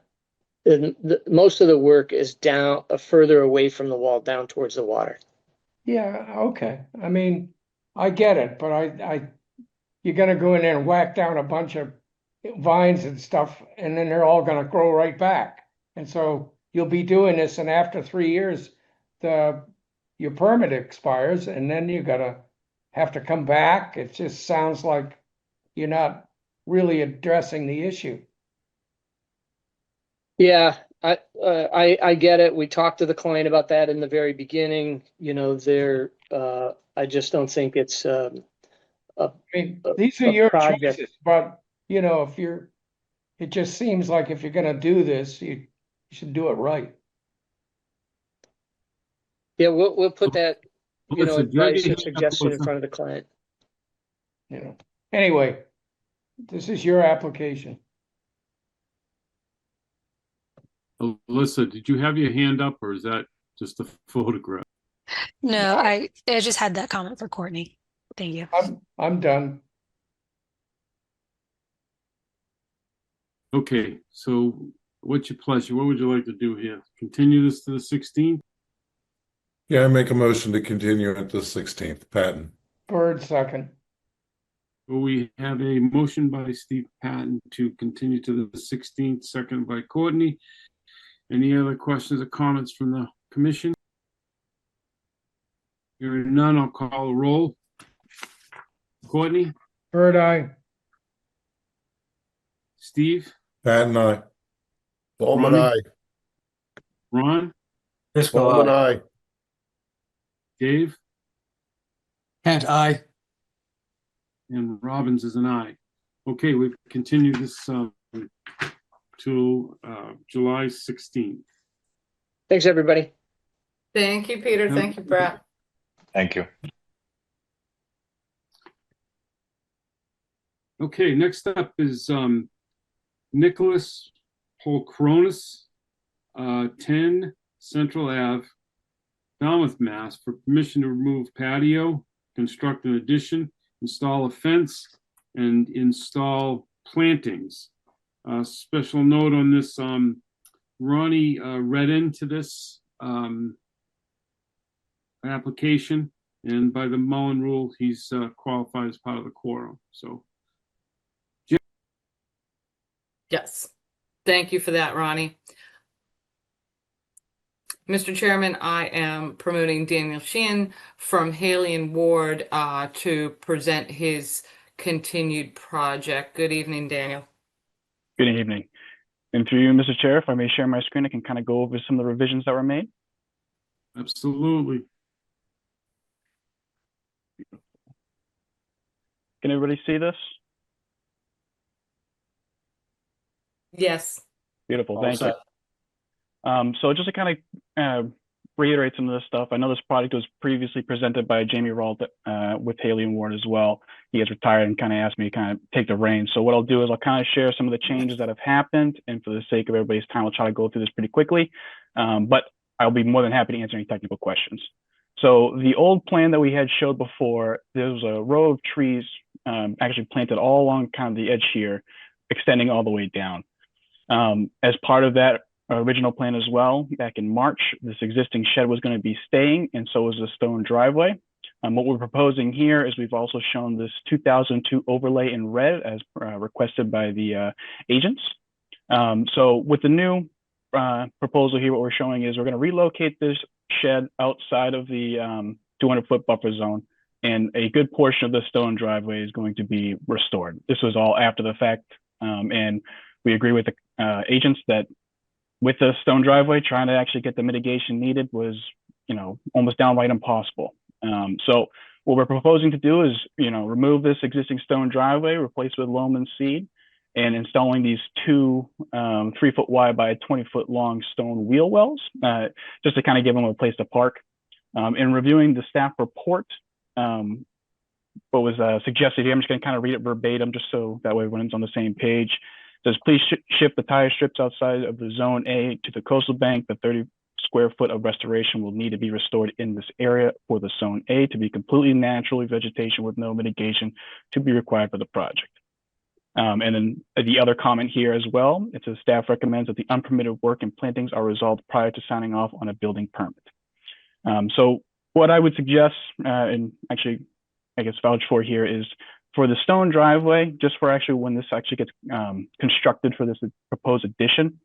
And most of the work is down further away from the wall, down towards the water. Yeah, okay. I mean, I get it, but you're gonna go in there and whack down a bunch of vines and stuff, and then they're all gonna grow right back. And so you'll be doing this, and after 3 years, your permit expires, and then you gotta have to come back. It just sounds like you're not really addressing the issue. Yeah, I get it. We talked to the client about that in the very beginning. I just don't think it's I mean, these are your project. choices, but it just seems like if you're gonna do this, you should do it right. Yeah, we'll put that, Melissa, do you have advice your or hand up, suggestion in Melissa? front of the client. Anyway, this is your application. Alyssa, did you have your hand up or is that just a photograph? no, I just had that comment for Courtney. Thank you. I'm done. Okay, so what's your pleasure? What would you like to do here? Continue this to the 16th? Yeah, I make a motion to continue at the 16th, Patton. Bird second. We have a motion by Steve Patton to continue to the 16th, seconded by Courtney. Any other questions or comments from the commission? Hearing none, I'll call a roll. Courtney, Bird eye. Steve, Pat and I. Bowman, Ronnie? aye. Ron, Driscoll, Bowman, aye. aye. Dave, Kent, I. and Robbins is an aye. Okay, we've continued this till July 16th. Thanks, everybody. Thank you, Peter. Thank you, Brett. Thank you. Okay, next up is Nicholas Polkronis, 10 Central Ave, Falmouth, Mass, for permission to remove patio, construct an addition, install a fence, and install plantings. Special note on this, Ronnie read into this application, and by the Mullen rule, he's qualified as part of the quorum. So, Yes. Thank you for that, Ronnie. Mr. Chairman, I am promoting Daniel Sheehan from Haley and Ward to present his continued project. Good evening, Daniel. Good evening. And through you, Mr. Chair, if I may share my screen, I can kind of go over some of the revisions that were made. absolutely. Can everybody see this? Yes. Beautiful, All thank set. you. So just to kind of reiterate some of this stuff, I know this project was previously presented by Jamie Ralt with Haley and Ward as well. He has retired and kind of asked me to kind of take the reins. So what I'll do is I'll kind of share some of the changes that have happened, and for the sake of everybody's time, I'll try to go through this pretty quickly. But I'll be more than happy to answer any technical questions. So the old plan that we had showed before, there was a row of trees actually planted all along kind of the edge here, extending all the way down. As part of that original plan as well, back in March, this existing shed was going to be staying, and so was the stone driveway. What we're proposing here is we've also shown this 2002 overlay in red as requested by the agents. So with the new proposal here, what we're showing is we're going to relocate this shed outside of the 200-foot buffer zone, and a good portion of the stone driveway is going to be restored. This was all after the fact, and we agree with the agents that with the stone driveway, trying to actually get the mitigation needed was, almost downright impossible. So what we're proposing to do is, remove this existing stone driveway, replace with loam and seed, and installing these two 3-foot wide by 20-foot long stone wheel wells, just to kind of give them a place to park. In reviewing the staff report, what was suggested here, I'm just going to kind of read it verbatim, just so that way everyone's on the same page. It says, please shift the tire strips outside of the zone A to the coastal bank. The 30 square foot of restoration will need to be restored in this area for the zone A to be completely natural vegetation with no mitigation to be required for the project. And then the other comment here as well, it says staff recommends that the unpermitted work and plantings are resolved prior to signing off on a building permit. So what I would suggest, and actually I guess vouch for here, is for the stone driveway, just for actually when this actually gets constructed for this proposed addition,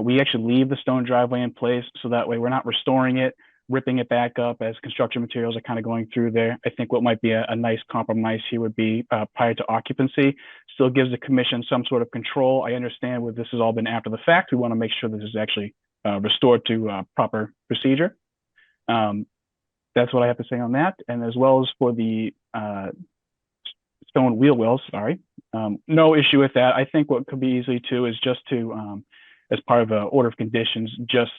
we actually leave the stone driveway in place, so that way we're not restoring it, ripping it back up as construction materials are kind of going through there. I think what might be a nice compromise here would be prior to occupancy, still gives the commission some sort of control. I understand what this has all been after the fact. We want to make sure this is actually restored to proper procedure. That's what I have to say on that. And as well as for the stone wheel wells, no issue with that. I think what could be easily too is just to, as part of an order of conditions, just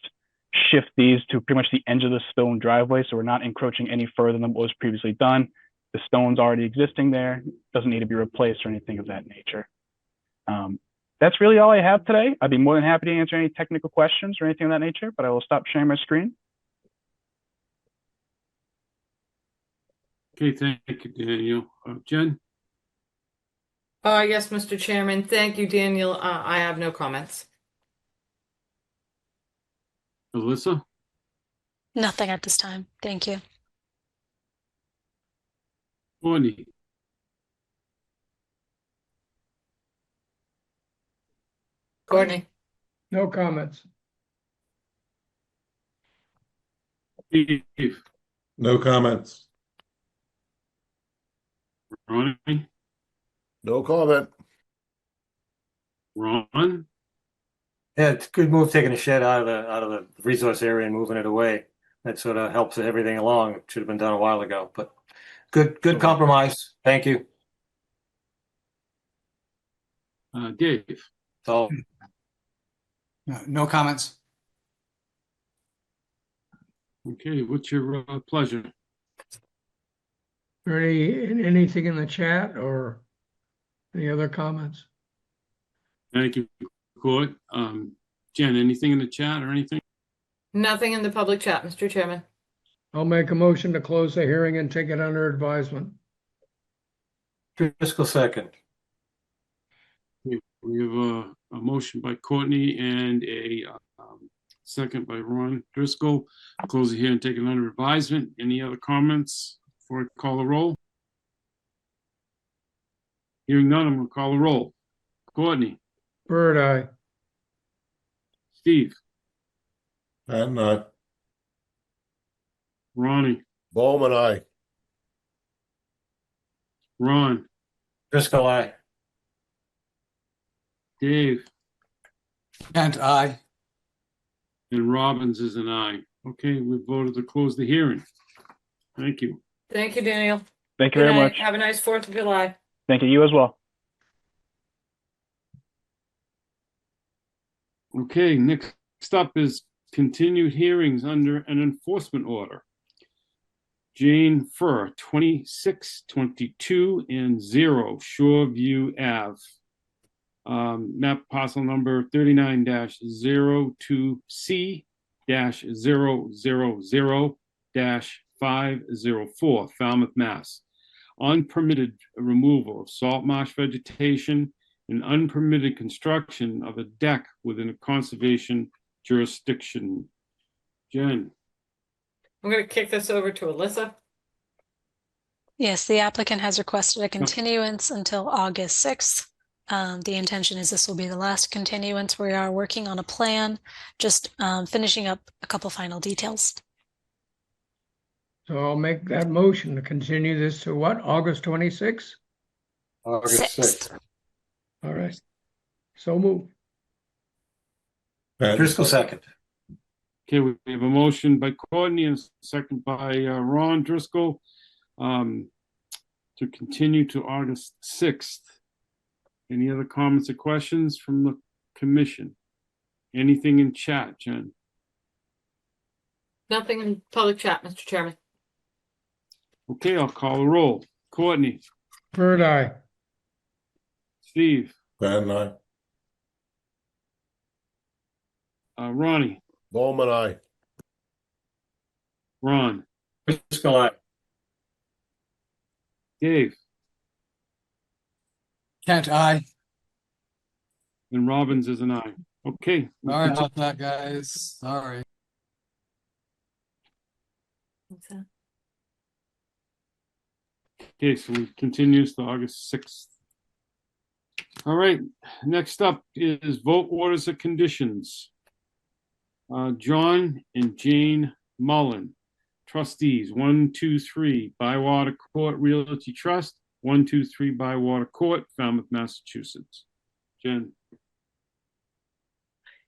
shift these to pretty much the end of the stone driveway, so we're not encroaching any further than what was previously done. The stone's already existing there, doesn't need to be replaced or anything of that nature. That's really all I have today. I'd be more than happy to answer any technical questions or anything of that nature, but I will stop sharing my screen. Okay, thank you, Daniel. Jen? Yes, Mr. Chairman. Thank you, Daniel. I have no comments. Alyssa? Nothing at this time. Thank you. Courtney? Courtney, No comments. Steve, No comments. Ronnie, No comment. Ron, Yeah, it's a good move taking a shed out of the resource area and moving it away. That sort of helps everything along. It should have been done a while ago, but good compromise. Thank you. Dave. So No comments. Okay, what's your pleasure? Anything in the chat or any other comments? Thank you, Court. Jen, anything in the chat or anything? nothing in the public chat, Mr. Chairman. I'll make a motion to close the hearing and take it under advisement. Driscoll second. We have a motion by Courtney and a second by Ron Driscoll. Close it here and take it under advisement. Any other comments before I call the roll? Hearing none, I'm going to call the roll. Courtney, Bird eye. Steve, And not. Ronnie, Bowman, aye. Ron, Driscoll aye. Dave, Kent, aye. and Robbins is an aye. Okay, we voted to close the hearing. Thank you. Thank you, Daniel. Thank you Good very night. much. Have a nice 4th of July. Thank you as well. Okay, next up is continued hearings under an enforcement order. Jane Fur, 2622 and 0 Shoreview Ave. Map parcel number 39-02C-000-504, Falmouth, Mass. Unpermitted removal of salt marsh vegetation and unpermitted construction of a deck within a conservation jurisdiction. Jen. I'm going to kick this over to Alyssa. Yes, the applicant has requested a continuance until August 6th. The intention is this will be the last continuance. We are working on a plan, just finishing up a couple final details. So I'll make that motion to continue this to what, August 26th? August 6th. All right. So move. Driscoll second. Okay, we have a motion by Courtney and a second by Ron Driscoll to continue to August 6th. Any other comments or questions from the commission? Anything in chat, Jen? Nothing in public chat, Mr. Chairman. Okay, I'll call the roll. Courtney, Bird eye. Steve, And not. Ronnie, Bowman, aye. Ron, Driscoll aye. Dave, Kent, aye. and Robbins is an aye. Okay. Sorry about that, guys. Sorry. Okay, so we continues to August 6th. All right, next up is vote orders of conditions. John and Jane Mullen, trustees, 123 Bywater Court Realty Trust, 123 Bywater Court, Falmouth, Massachusetts. Jen.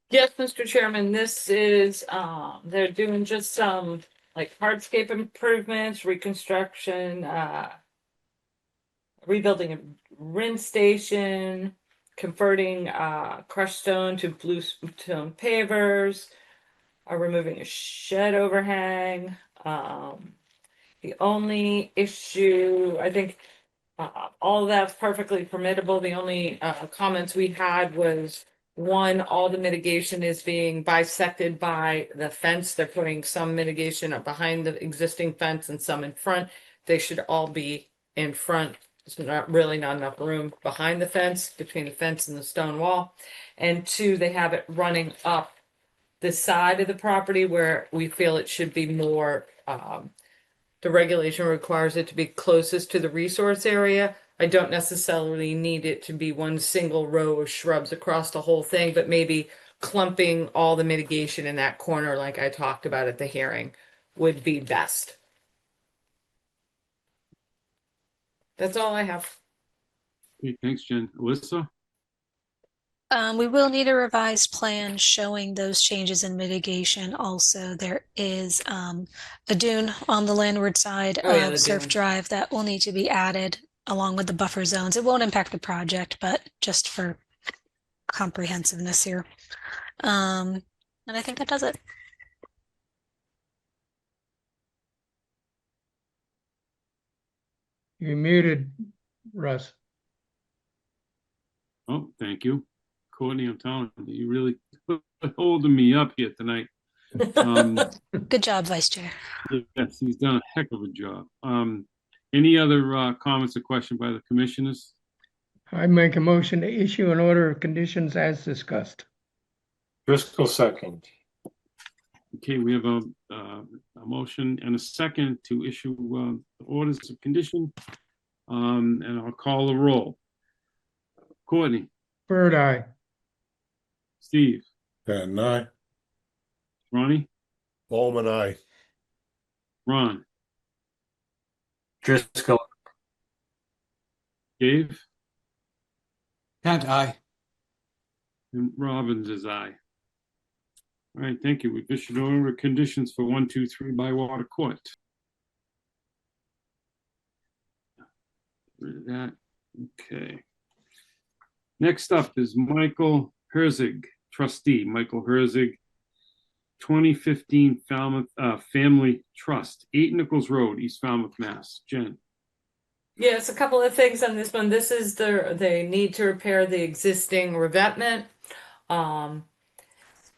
Yes, Mr. Chairman, this is, they're doing just some like hardscape improvements, reconstruction, rebuilding a rinse station, converting crushed stone to bluestone pavers, removing a shed overhang. The only issue, I think, all of that's perfectly permittable. The only comments we had was, one, all the mitigation is being bisected by the fence. They're putting some mitigation up behind the existing fence and some in front. They should all be in front. There's not enough room behind the fence, between the fence and the stone wall. And two, they have it running up the side of the property where we feel it should be more, the regulation requires it to be closest to the resource area. I don't necessarily need it to be one single row of shrubs across the whole thing, but maybe clumping all the mitigation in that corner like I talked about at the hearing would be best. That's all I have. Okay, thanks, Jen. Alyssa? We will need a revised plan showing those changes in mitigation. Also, there is a dune on the landward side Oh, yeah, of the Surf dune. Drive that will need to be added along with the buffer zones. It won't impact the project, but just for comprehensiveness here. And I think that does it. You're muted, Russ. Oh, thank you. Courtney, I'm telling you, you really holding me up here tonight. Good job, Vice Chair. Yes, he's done a heck of a job. Any other comments or questions by the commissioners? I make a motion to issue an order of conditions as discussed. Driscoll second. Okay, we have a motion and a second to issue orders of condition. And I'll call the roll. Courtney, Bird eye. Steve, And I, Ronnie, Bowman, aye. Ron, Driscoll, Dave, And I. and Robbins is aye. All right, thank you. We've issued order of conditions for 1, 2, 3 Bywater Court. Rid of that. Okay. Next up is Michael Herzig, trustee, Michael Herzig, 2015 Falmouth Family Trust, 8 Nichols Road, East Falmouth, Mass. Jen. Yes, a couple of things on this one. This is they need to repair the existing revetment.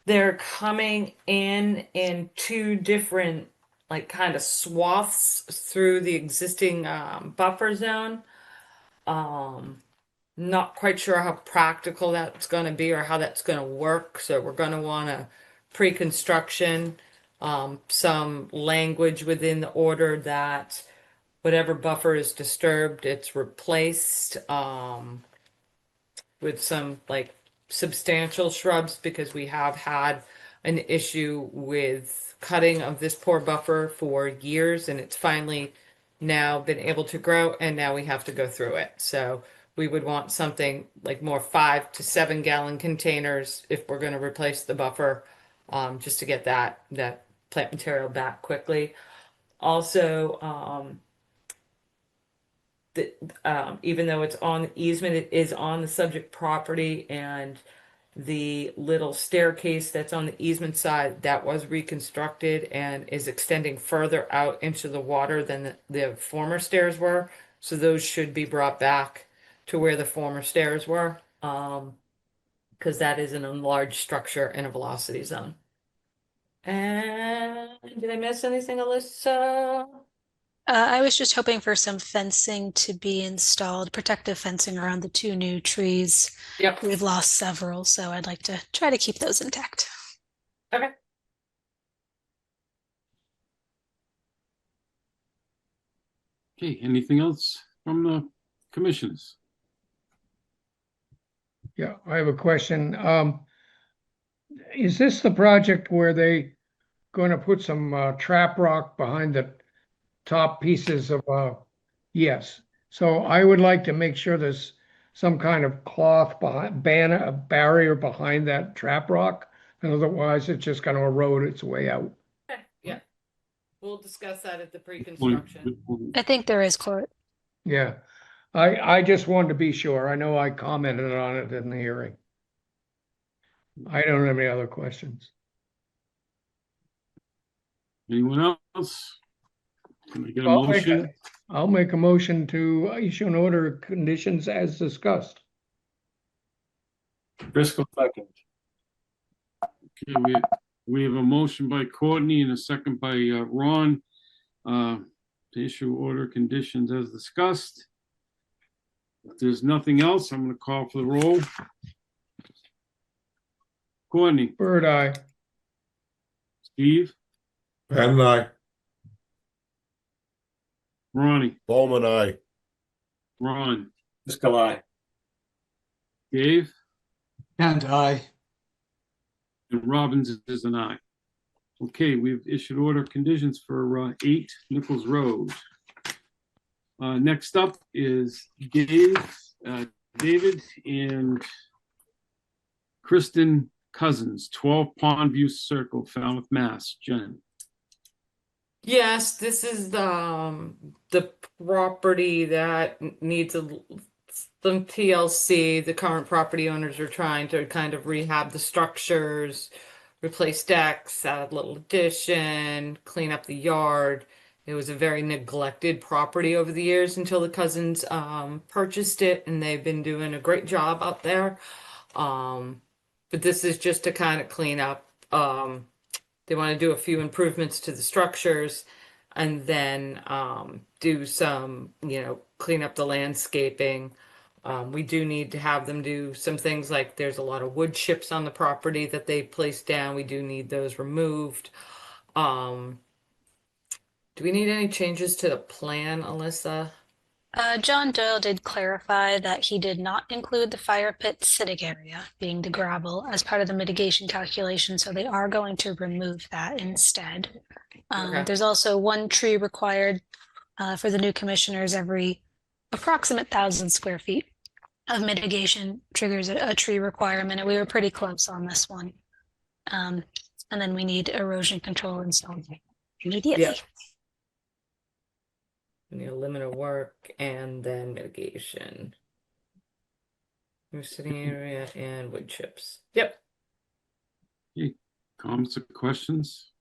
They're coming in 2 different like kind of swaths through the existing buffer zone. Not quite sure how practical that's going to be or how that's going to work. So we're going to want to pre-construction, some language within the order that whatever buffer is disturbed, it's replaced with some like substantial shrubs because we have had an issue with cutting of this poor buffer for years and it's finally now been able to grow and now we have to go through it. So we would want something like more 5 to 7 gallon containers if we're going to replace the buffer, just to get that plant material back quickly. Also, even though it's on the easement, it is on the subject property, and the little staircase that's on the easement side that was reconstructed and is extending further out into the water than the former stairs were. So those should be brought back to where the former stairs were, because that is an enlarged structure in a velocity zone. And did I miss anything, Alyssa? I was just hoping for some fencing to be installed, protective fencing around the 2 new trees. Yep. We've lost several, so I'd like to try to keep those intact. Okay. Okay, anything else from the commissioners? Yeah, I have a question. Is this the project where they going to put some trap rock behind the top pieces of yes. So I would like to make sure there's some kind of cloth barrier behind that trap rock. And otherwise it's just going to erode its way out. Okay, yeah. We'll discuss that at the pre-construction. I think there is court. Yeah. I just wanted to be sure. I know I commented on it in the hearing. I don't have any other questions. Anyone else? Can I get a motion? I'll make a motion to issue an order of conditions as discussed. Driscoll second. Okay, we have a motion by Courtney and a second by Ron to issue order conditions as discussed. If there's nothing else, I'm going to call for the roll. Courtney. Bird eye. Steve. and I, Ronnie. Bowman, aye. Ron, Driscoll, aye. Dave, And I, and Robbins is an aye. Okay, we've issued order of conditions for 8 Nichols Road. Next up is David and Kristen Cousins, 12 Pondview Circle, Falmouth, Mass. Jen. Yes, this is the property that needs some TLC. The current property owners are trying to kind of rehab the structures, replace decks, add a little addition, clean up the yard. It was a very neglected property over the years until the Cousins purchased it, and they've been doing a great job out there. But this is just to kind of clean up. They want to do a few improvements to the structures and then do some, clean up the landscaping. We do need to have them do some things like there's a lot of wood chips on the property that they placed down. We do need those removed. Do we need any changes to the plan, Alyssa? John Doyle did clarify that he did not include the fire pit sitting area, being the gravel, as part of the mitigation calculation, so they are going to remove that instead. Okay. There's also 1 tree required for the new commissioners. Every approximate 1,000 square feet of mitigation triggers a tree requirement, and we were pretty close on this one. And then we need erosion control installed immediately. Yeah. We need a limit of work and then mitigation. New sitting area and wood chips. Yep. Okay, comments or questions?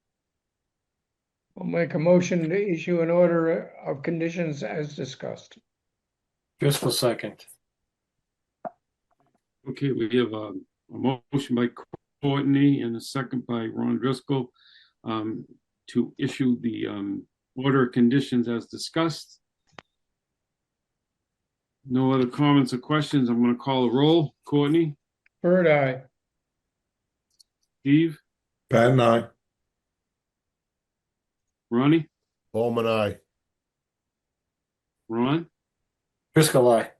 I'll make a motion to issue an order of conditions as discussed. Driscoll, second. Okay, we have a motion by Courtney and a second by Ron Driscoll to issue the order of conditions as discussed. No other comments or questions. I'm going to call a roll. Courtney, Bird eye. Steve, Pat and I. Ronnie, Bowman, aye. Ron, Driscoll, aye.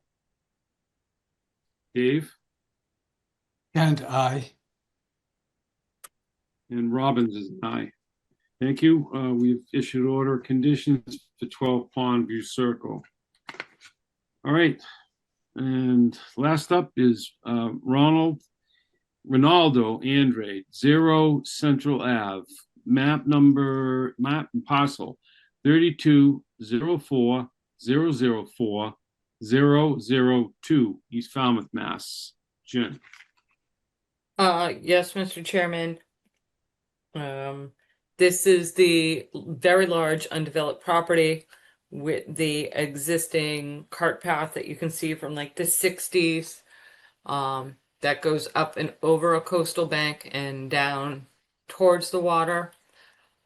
Dave, and I. and Robbins is an aye. Thank you. We've issued order of conditions for 12 Pondview Circle. All right. And last up is Ronaldo Andre, 0 Central Ave, map and parcel 3204004002, East Falmouth, Mass. Jen. Yes, Mr. Chairman. This is the very large undeveloped property with the existing cart path that you can see from like the 60s. That goes up and over a coastal bank and down towards the water.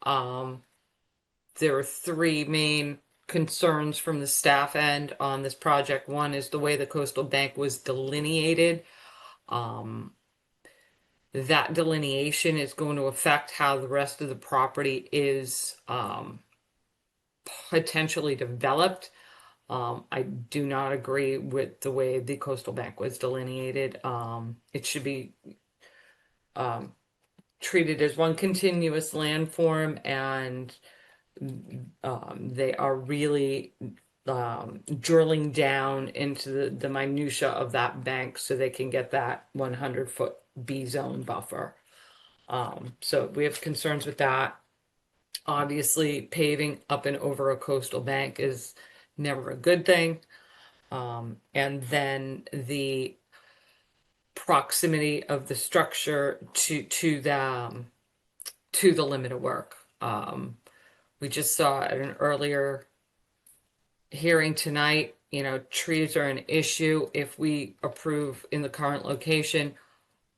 There are 3 main concerns from the staff end on this project. One is the way the coastal bank was delineated. That delineation is going to affect how the rest of the property is potentially developed. I do not agree with the way the coastal bank was delineated. It should be treated as one continuous landform, and they are really drilling down into the minutia of that bank so they can get that 100-foot B zone buffer. So we have concerns with that. Obviously, paving up and over a coastal bank is never a good thing. And then the proximity of the structure to the limit of work. We just saw at an earlier hearing tonight, trees are an issue. If we approve in the current location,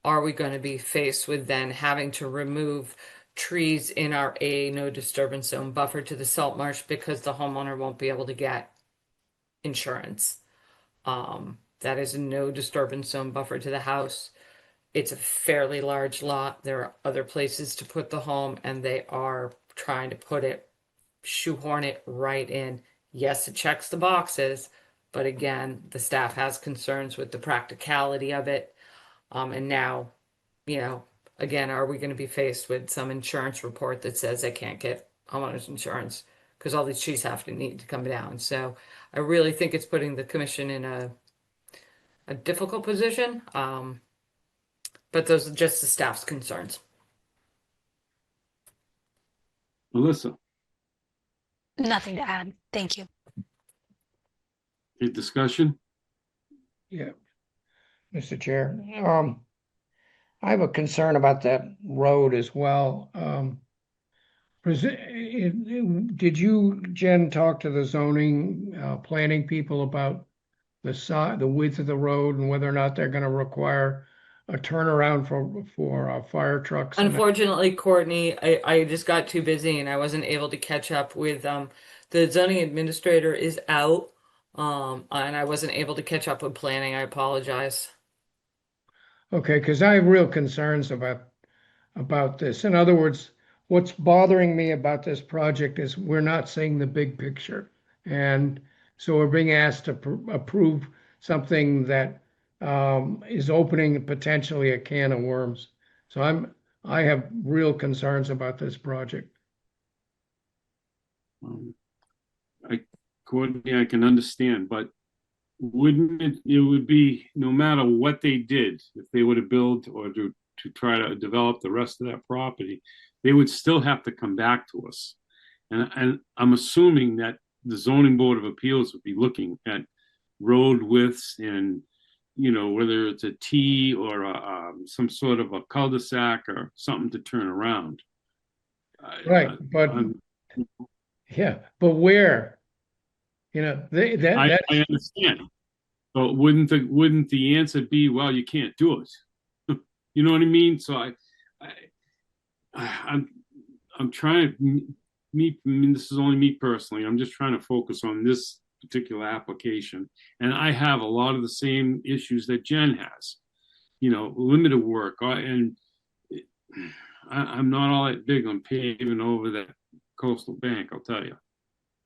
are we going to be faced with then having to remove trees in our no disturbance zone buffer to the salt marsh because the homeowner won't be able to get insurance? That is a no disturbance zone buffer to the house. It's a fairly large lot. There are other places to put the home, and they are trying to shoehorn it right in. Yes, it checks the boxes, But again, the staff has concerns with the practicality of it. And now, you know, again, are we going to be faced with some insurance report that says they can't get homeowners insurance because all these trees have to need to come down? So I really think it's putting the commission in a difficult position. But those are just the staff's concerns. Melissa, Nothing to add. Thank you. any discussion? Yeah, Mr. Chair, I have a concern about that road as well. Did you, Jen, talk to the zoning, planning people about the width of the road and whether or not they're gonna require a turnaround for fire trucks? Unfortunately, Courtney, I just got too busy and I wasn't able to catch up with the zoning administrator is out. And I wasn't able to catch up with planning. I apologize. Okay, because I have real concerns about this. In other words, what's bothering me about this project is we're not seeing the big picture. And so we're being asked to approve something that is opening potentially a can of worms. So I have real concerns about this project. Courtney, I can understand, but wouldn't it would be, no matter what they did, if they were to build or to try to develop the rest of that property, they would still have to come back to us. And I'm assuming that the zoning board of appeals would be looking at road widths and, you know, whether it's a T or some sort of a cul-de-sac or something to turn around. Right, but yeah, but where? You know, I understand, but wouldn't the answer be, well, you can't do it? You know what I mean? So I'm trying I mean, this is only me personally. I'm just trying to focus on this particular application, and I have a lot of the same issues that Jen has. You know, limited work, and I'm not all that big on paving over that coastal bank, I'll tell you.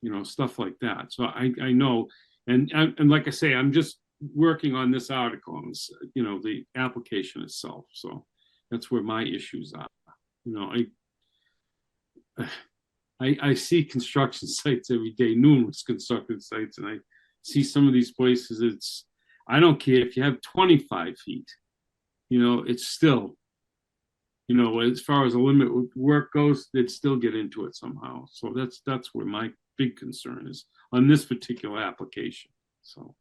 You know, stuff like that. So I know, and like I say, I'm just working on this article, you know, the application itself. So that's where my issues are. You know, I see construction sites every day, numerous construction sites, and I see some of these places. I don't care if you have 25 feet. You know, it's still, you know, as far as the limit work goes, they'd still get into it somehow. So that's where my big concern is on this particular application. So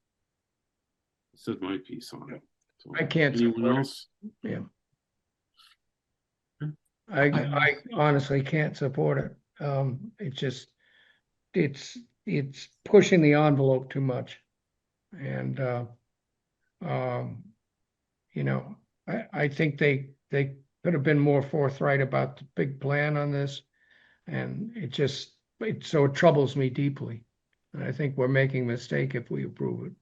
I said my piece on it. So, I can't. Anyone else? Yeah. I honestly can't support it. It's pushing the envelope too much. And you know, I think they could have been more forthright about the big plan on this. And so it troubles me deeply. And I think we're making a mistake if we approve it.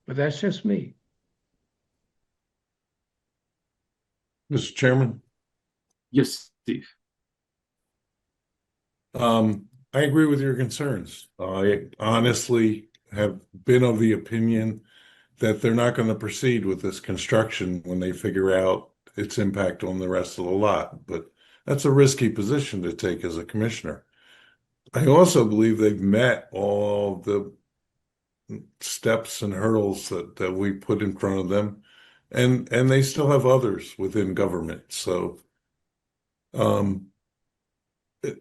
But that's just me. Mr. Chairman? Yes, Steve. I agree with your concerns. I honestly have been of the opinion that they're not going to proceed with this construction when they figure out its impact on the rest of the lot. But that's a risky position to take as a commissioner. I also believe they've met all the steps and hurdles that we put in front of them, and they still have others within government. So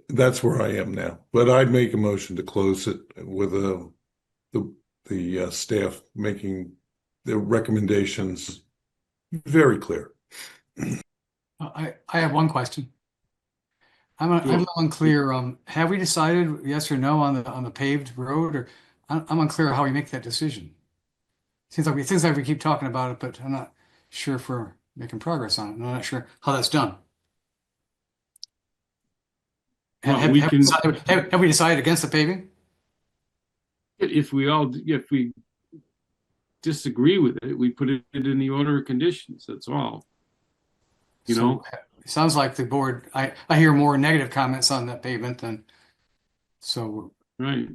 that's where I am now. But I'd make a motion to close it with the staff making their recommendations very clear. I have one question. I'm a little unclear. Have we decided yes or no on the paved road, or I'm unclear how we make that decision. Seems like we keep talking about it, but I'm not sure if we're making progress on it. I'm not sure how that's done. Well, Have we decided against the paving? If we disagree with it, we put it in the order of conditions. That's all. You know, it sounds like the board. I hear more negative comments on that pavement than so. Right.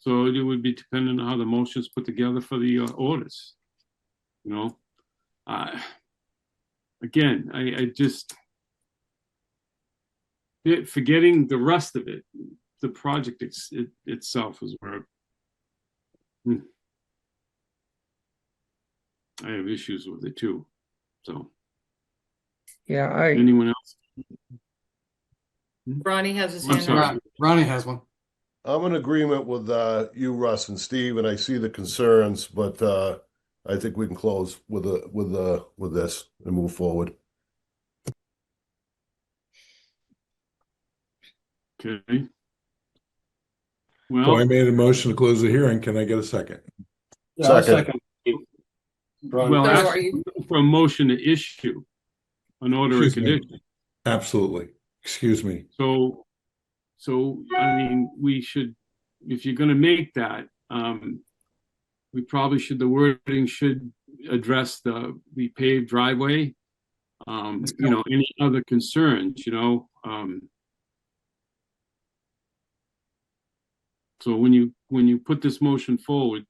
So it would be dependent on how the motion's put together for the orders. You know, again, I just, forgetting the rest of it, the project itself is where I have issues with it too. So, Yeah, anyone else? Ronnie has his I'm hand sorry. up. Ronnie has one. I'm in agreement with you, Russ and Steve, and I see the concerns, but I think we can close with this and move forward. Okay. So I Well, made a motion to close the hearing. Can I get a second? Second. well, So are actually, you, for a motion to issue an order of Excuse me. condition. Absolutely. Excuse me. So, I mean, we should, if you're gonna make that, we probably should, the wording should address the paved driveway. You know, any other concerns, you know, so when you put this motion forward,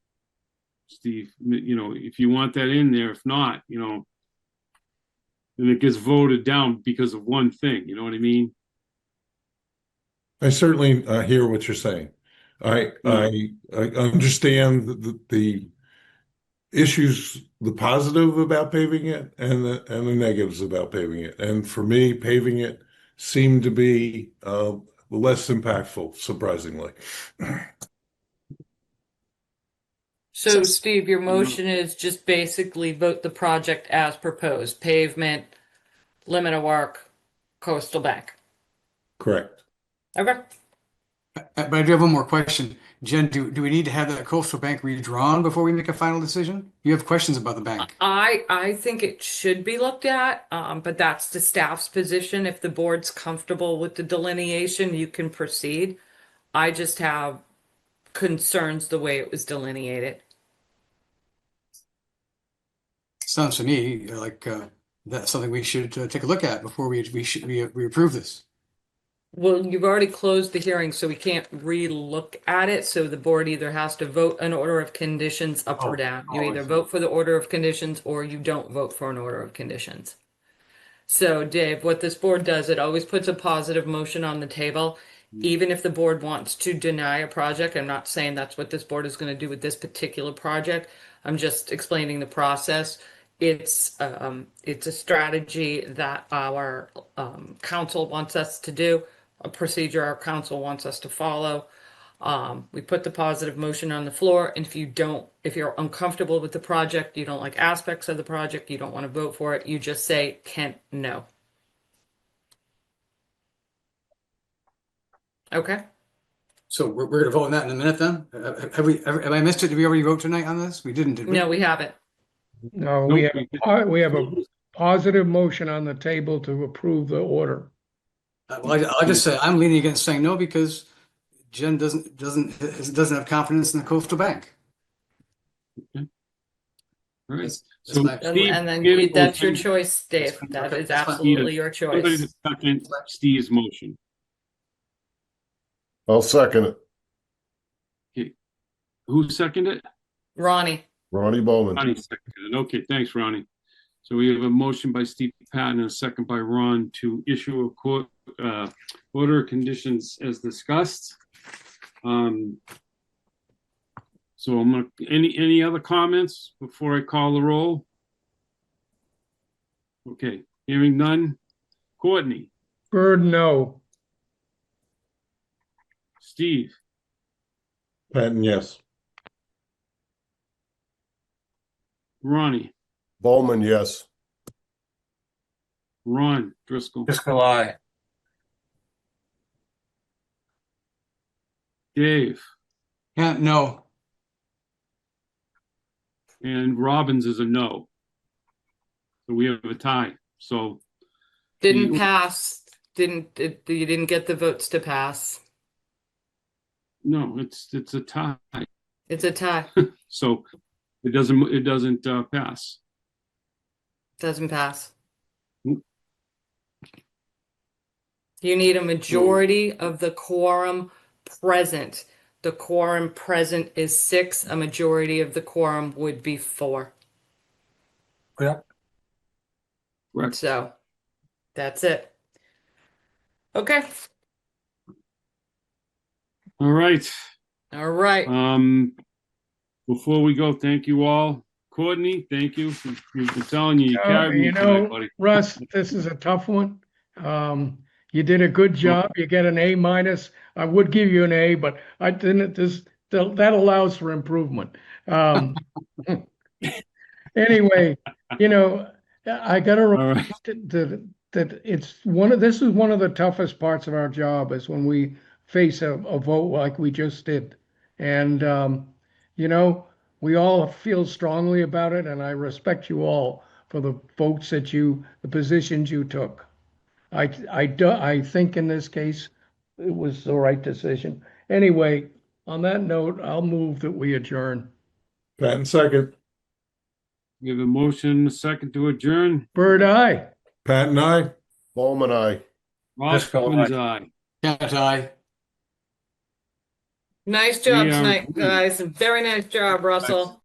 Steve, you know, if you want that in there, if not, you know, then it gets voted down because of one thing, you know what I mean? I certainly hear what you're saying. I understand the issues, the positive about paving it and the negatives about paving it. And for me, paving it seemed to be less impactful, surprisingly. so Steve, your motion is just basically vote the project as proposed, pavement, limit of work, coastal bank. Correct. Okay. But I do have one more question. Jen, do we need to have that coastal bank redrawn before we make a final decision? You have questions about the bank. I think it should be looked at, but that's the staff's position. If the board's comfortable with the delineation, you can proceed. I just have concerns the way it was delineated. Sounds to me like that's something we should take a look at before we approve this. Well, you've already closed the hearing, so we can't re-look at it. So the board either has to vote an order of conditions up or down. You I either see. vote for the order of conditions or you don't vote for an order of conditions. So Dave, what this board does, it always puts a positive motion on the table. Even if the board wants to deny a project, I'm not saying that's what this board is going to do with this particular project. I'm just explaining the process. It's a strategy that our council wants us to do, a procedure our council wants us to follow. We put the positive motion on the floor, and if you're uncomfortable with the project, you don't like aspects of the project, you don't want to vote for it, you just say Kent no. Okay. So we're going to vote on that in a minute then? Have I missed it? Did we already vote tonight on this? We didn't, did we? No, we haven't. no, Nope. we have a positive motion on the table to approve the order. Well, I'll just say I'm leaning against saying no because Jen doesn't have confidence in the coastal bank. All right. That's So my- Steve, And then give that's your motion. choice, Dave. That Okay, is that's fine. absolutely your Somebody choice. to second Steve's motion. I'll second it. Who seconded it? Ronnie. Ronnie Bowman. Ronnie seconded it. Okay, thanks, Ronnie. So we have a motion by Steve Patton and a second by Ron to issue a order of conditions as discussed. So I'm gonna, any other comments before I call the roll? Okay, hearing none. Courtney, Bird, no. Steve, Patton, yes. Ronnie, Bowman, yes. Ron Driscoll, Driscoll, aye. Dave, Yeah, no. and Robbins is a no. So we have a tie. So Didn't You- pass. You didn't get the votes to pass. no, it's a tie. It's a tie. So it doesn't pass. Doesn't pass. Mm. You need a majority of the quorum present The quorum present is 6. A majority of the quorum would be 4. Yeah. Correct. So that's it. Okay. All right. All right. Before we go, thank you all. Courtney, thank you. I'm telling you, you Oh, carried me you tonight, know, buddy. Russ, this is a tough one. You did a good job. You get an A minus. I would give you an A, but I didn't, that allows for improvement. Anyway, you know, I gotta All remind right. that this is one of the toughest parts of our job is when we face a vote like we just did. And, you know, we all feel strongly about it, and I respect you all for the votes the positions you took. I think in this case, it was the right decision. Anyway, on that note, I'll move that we adjourn. Patton second. We have a motion, a second to adjourn. Bird eye. Patton, aye. Bowman, aye. Ross Driscoll, Cummins, aye. Cat eye. Nice job We are- tonight, guys. Very nice job, Russell.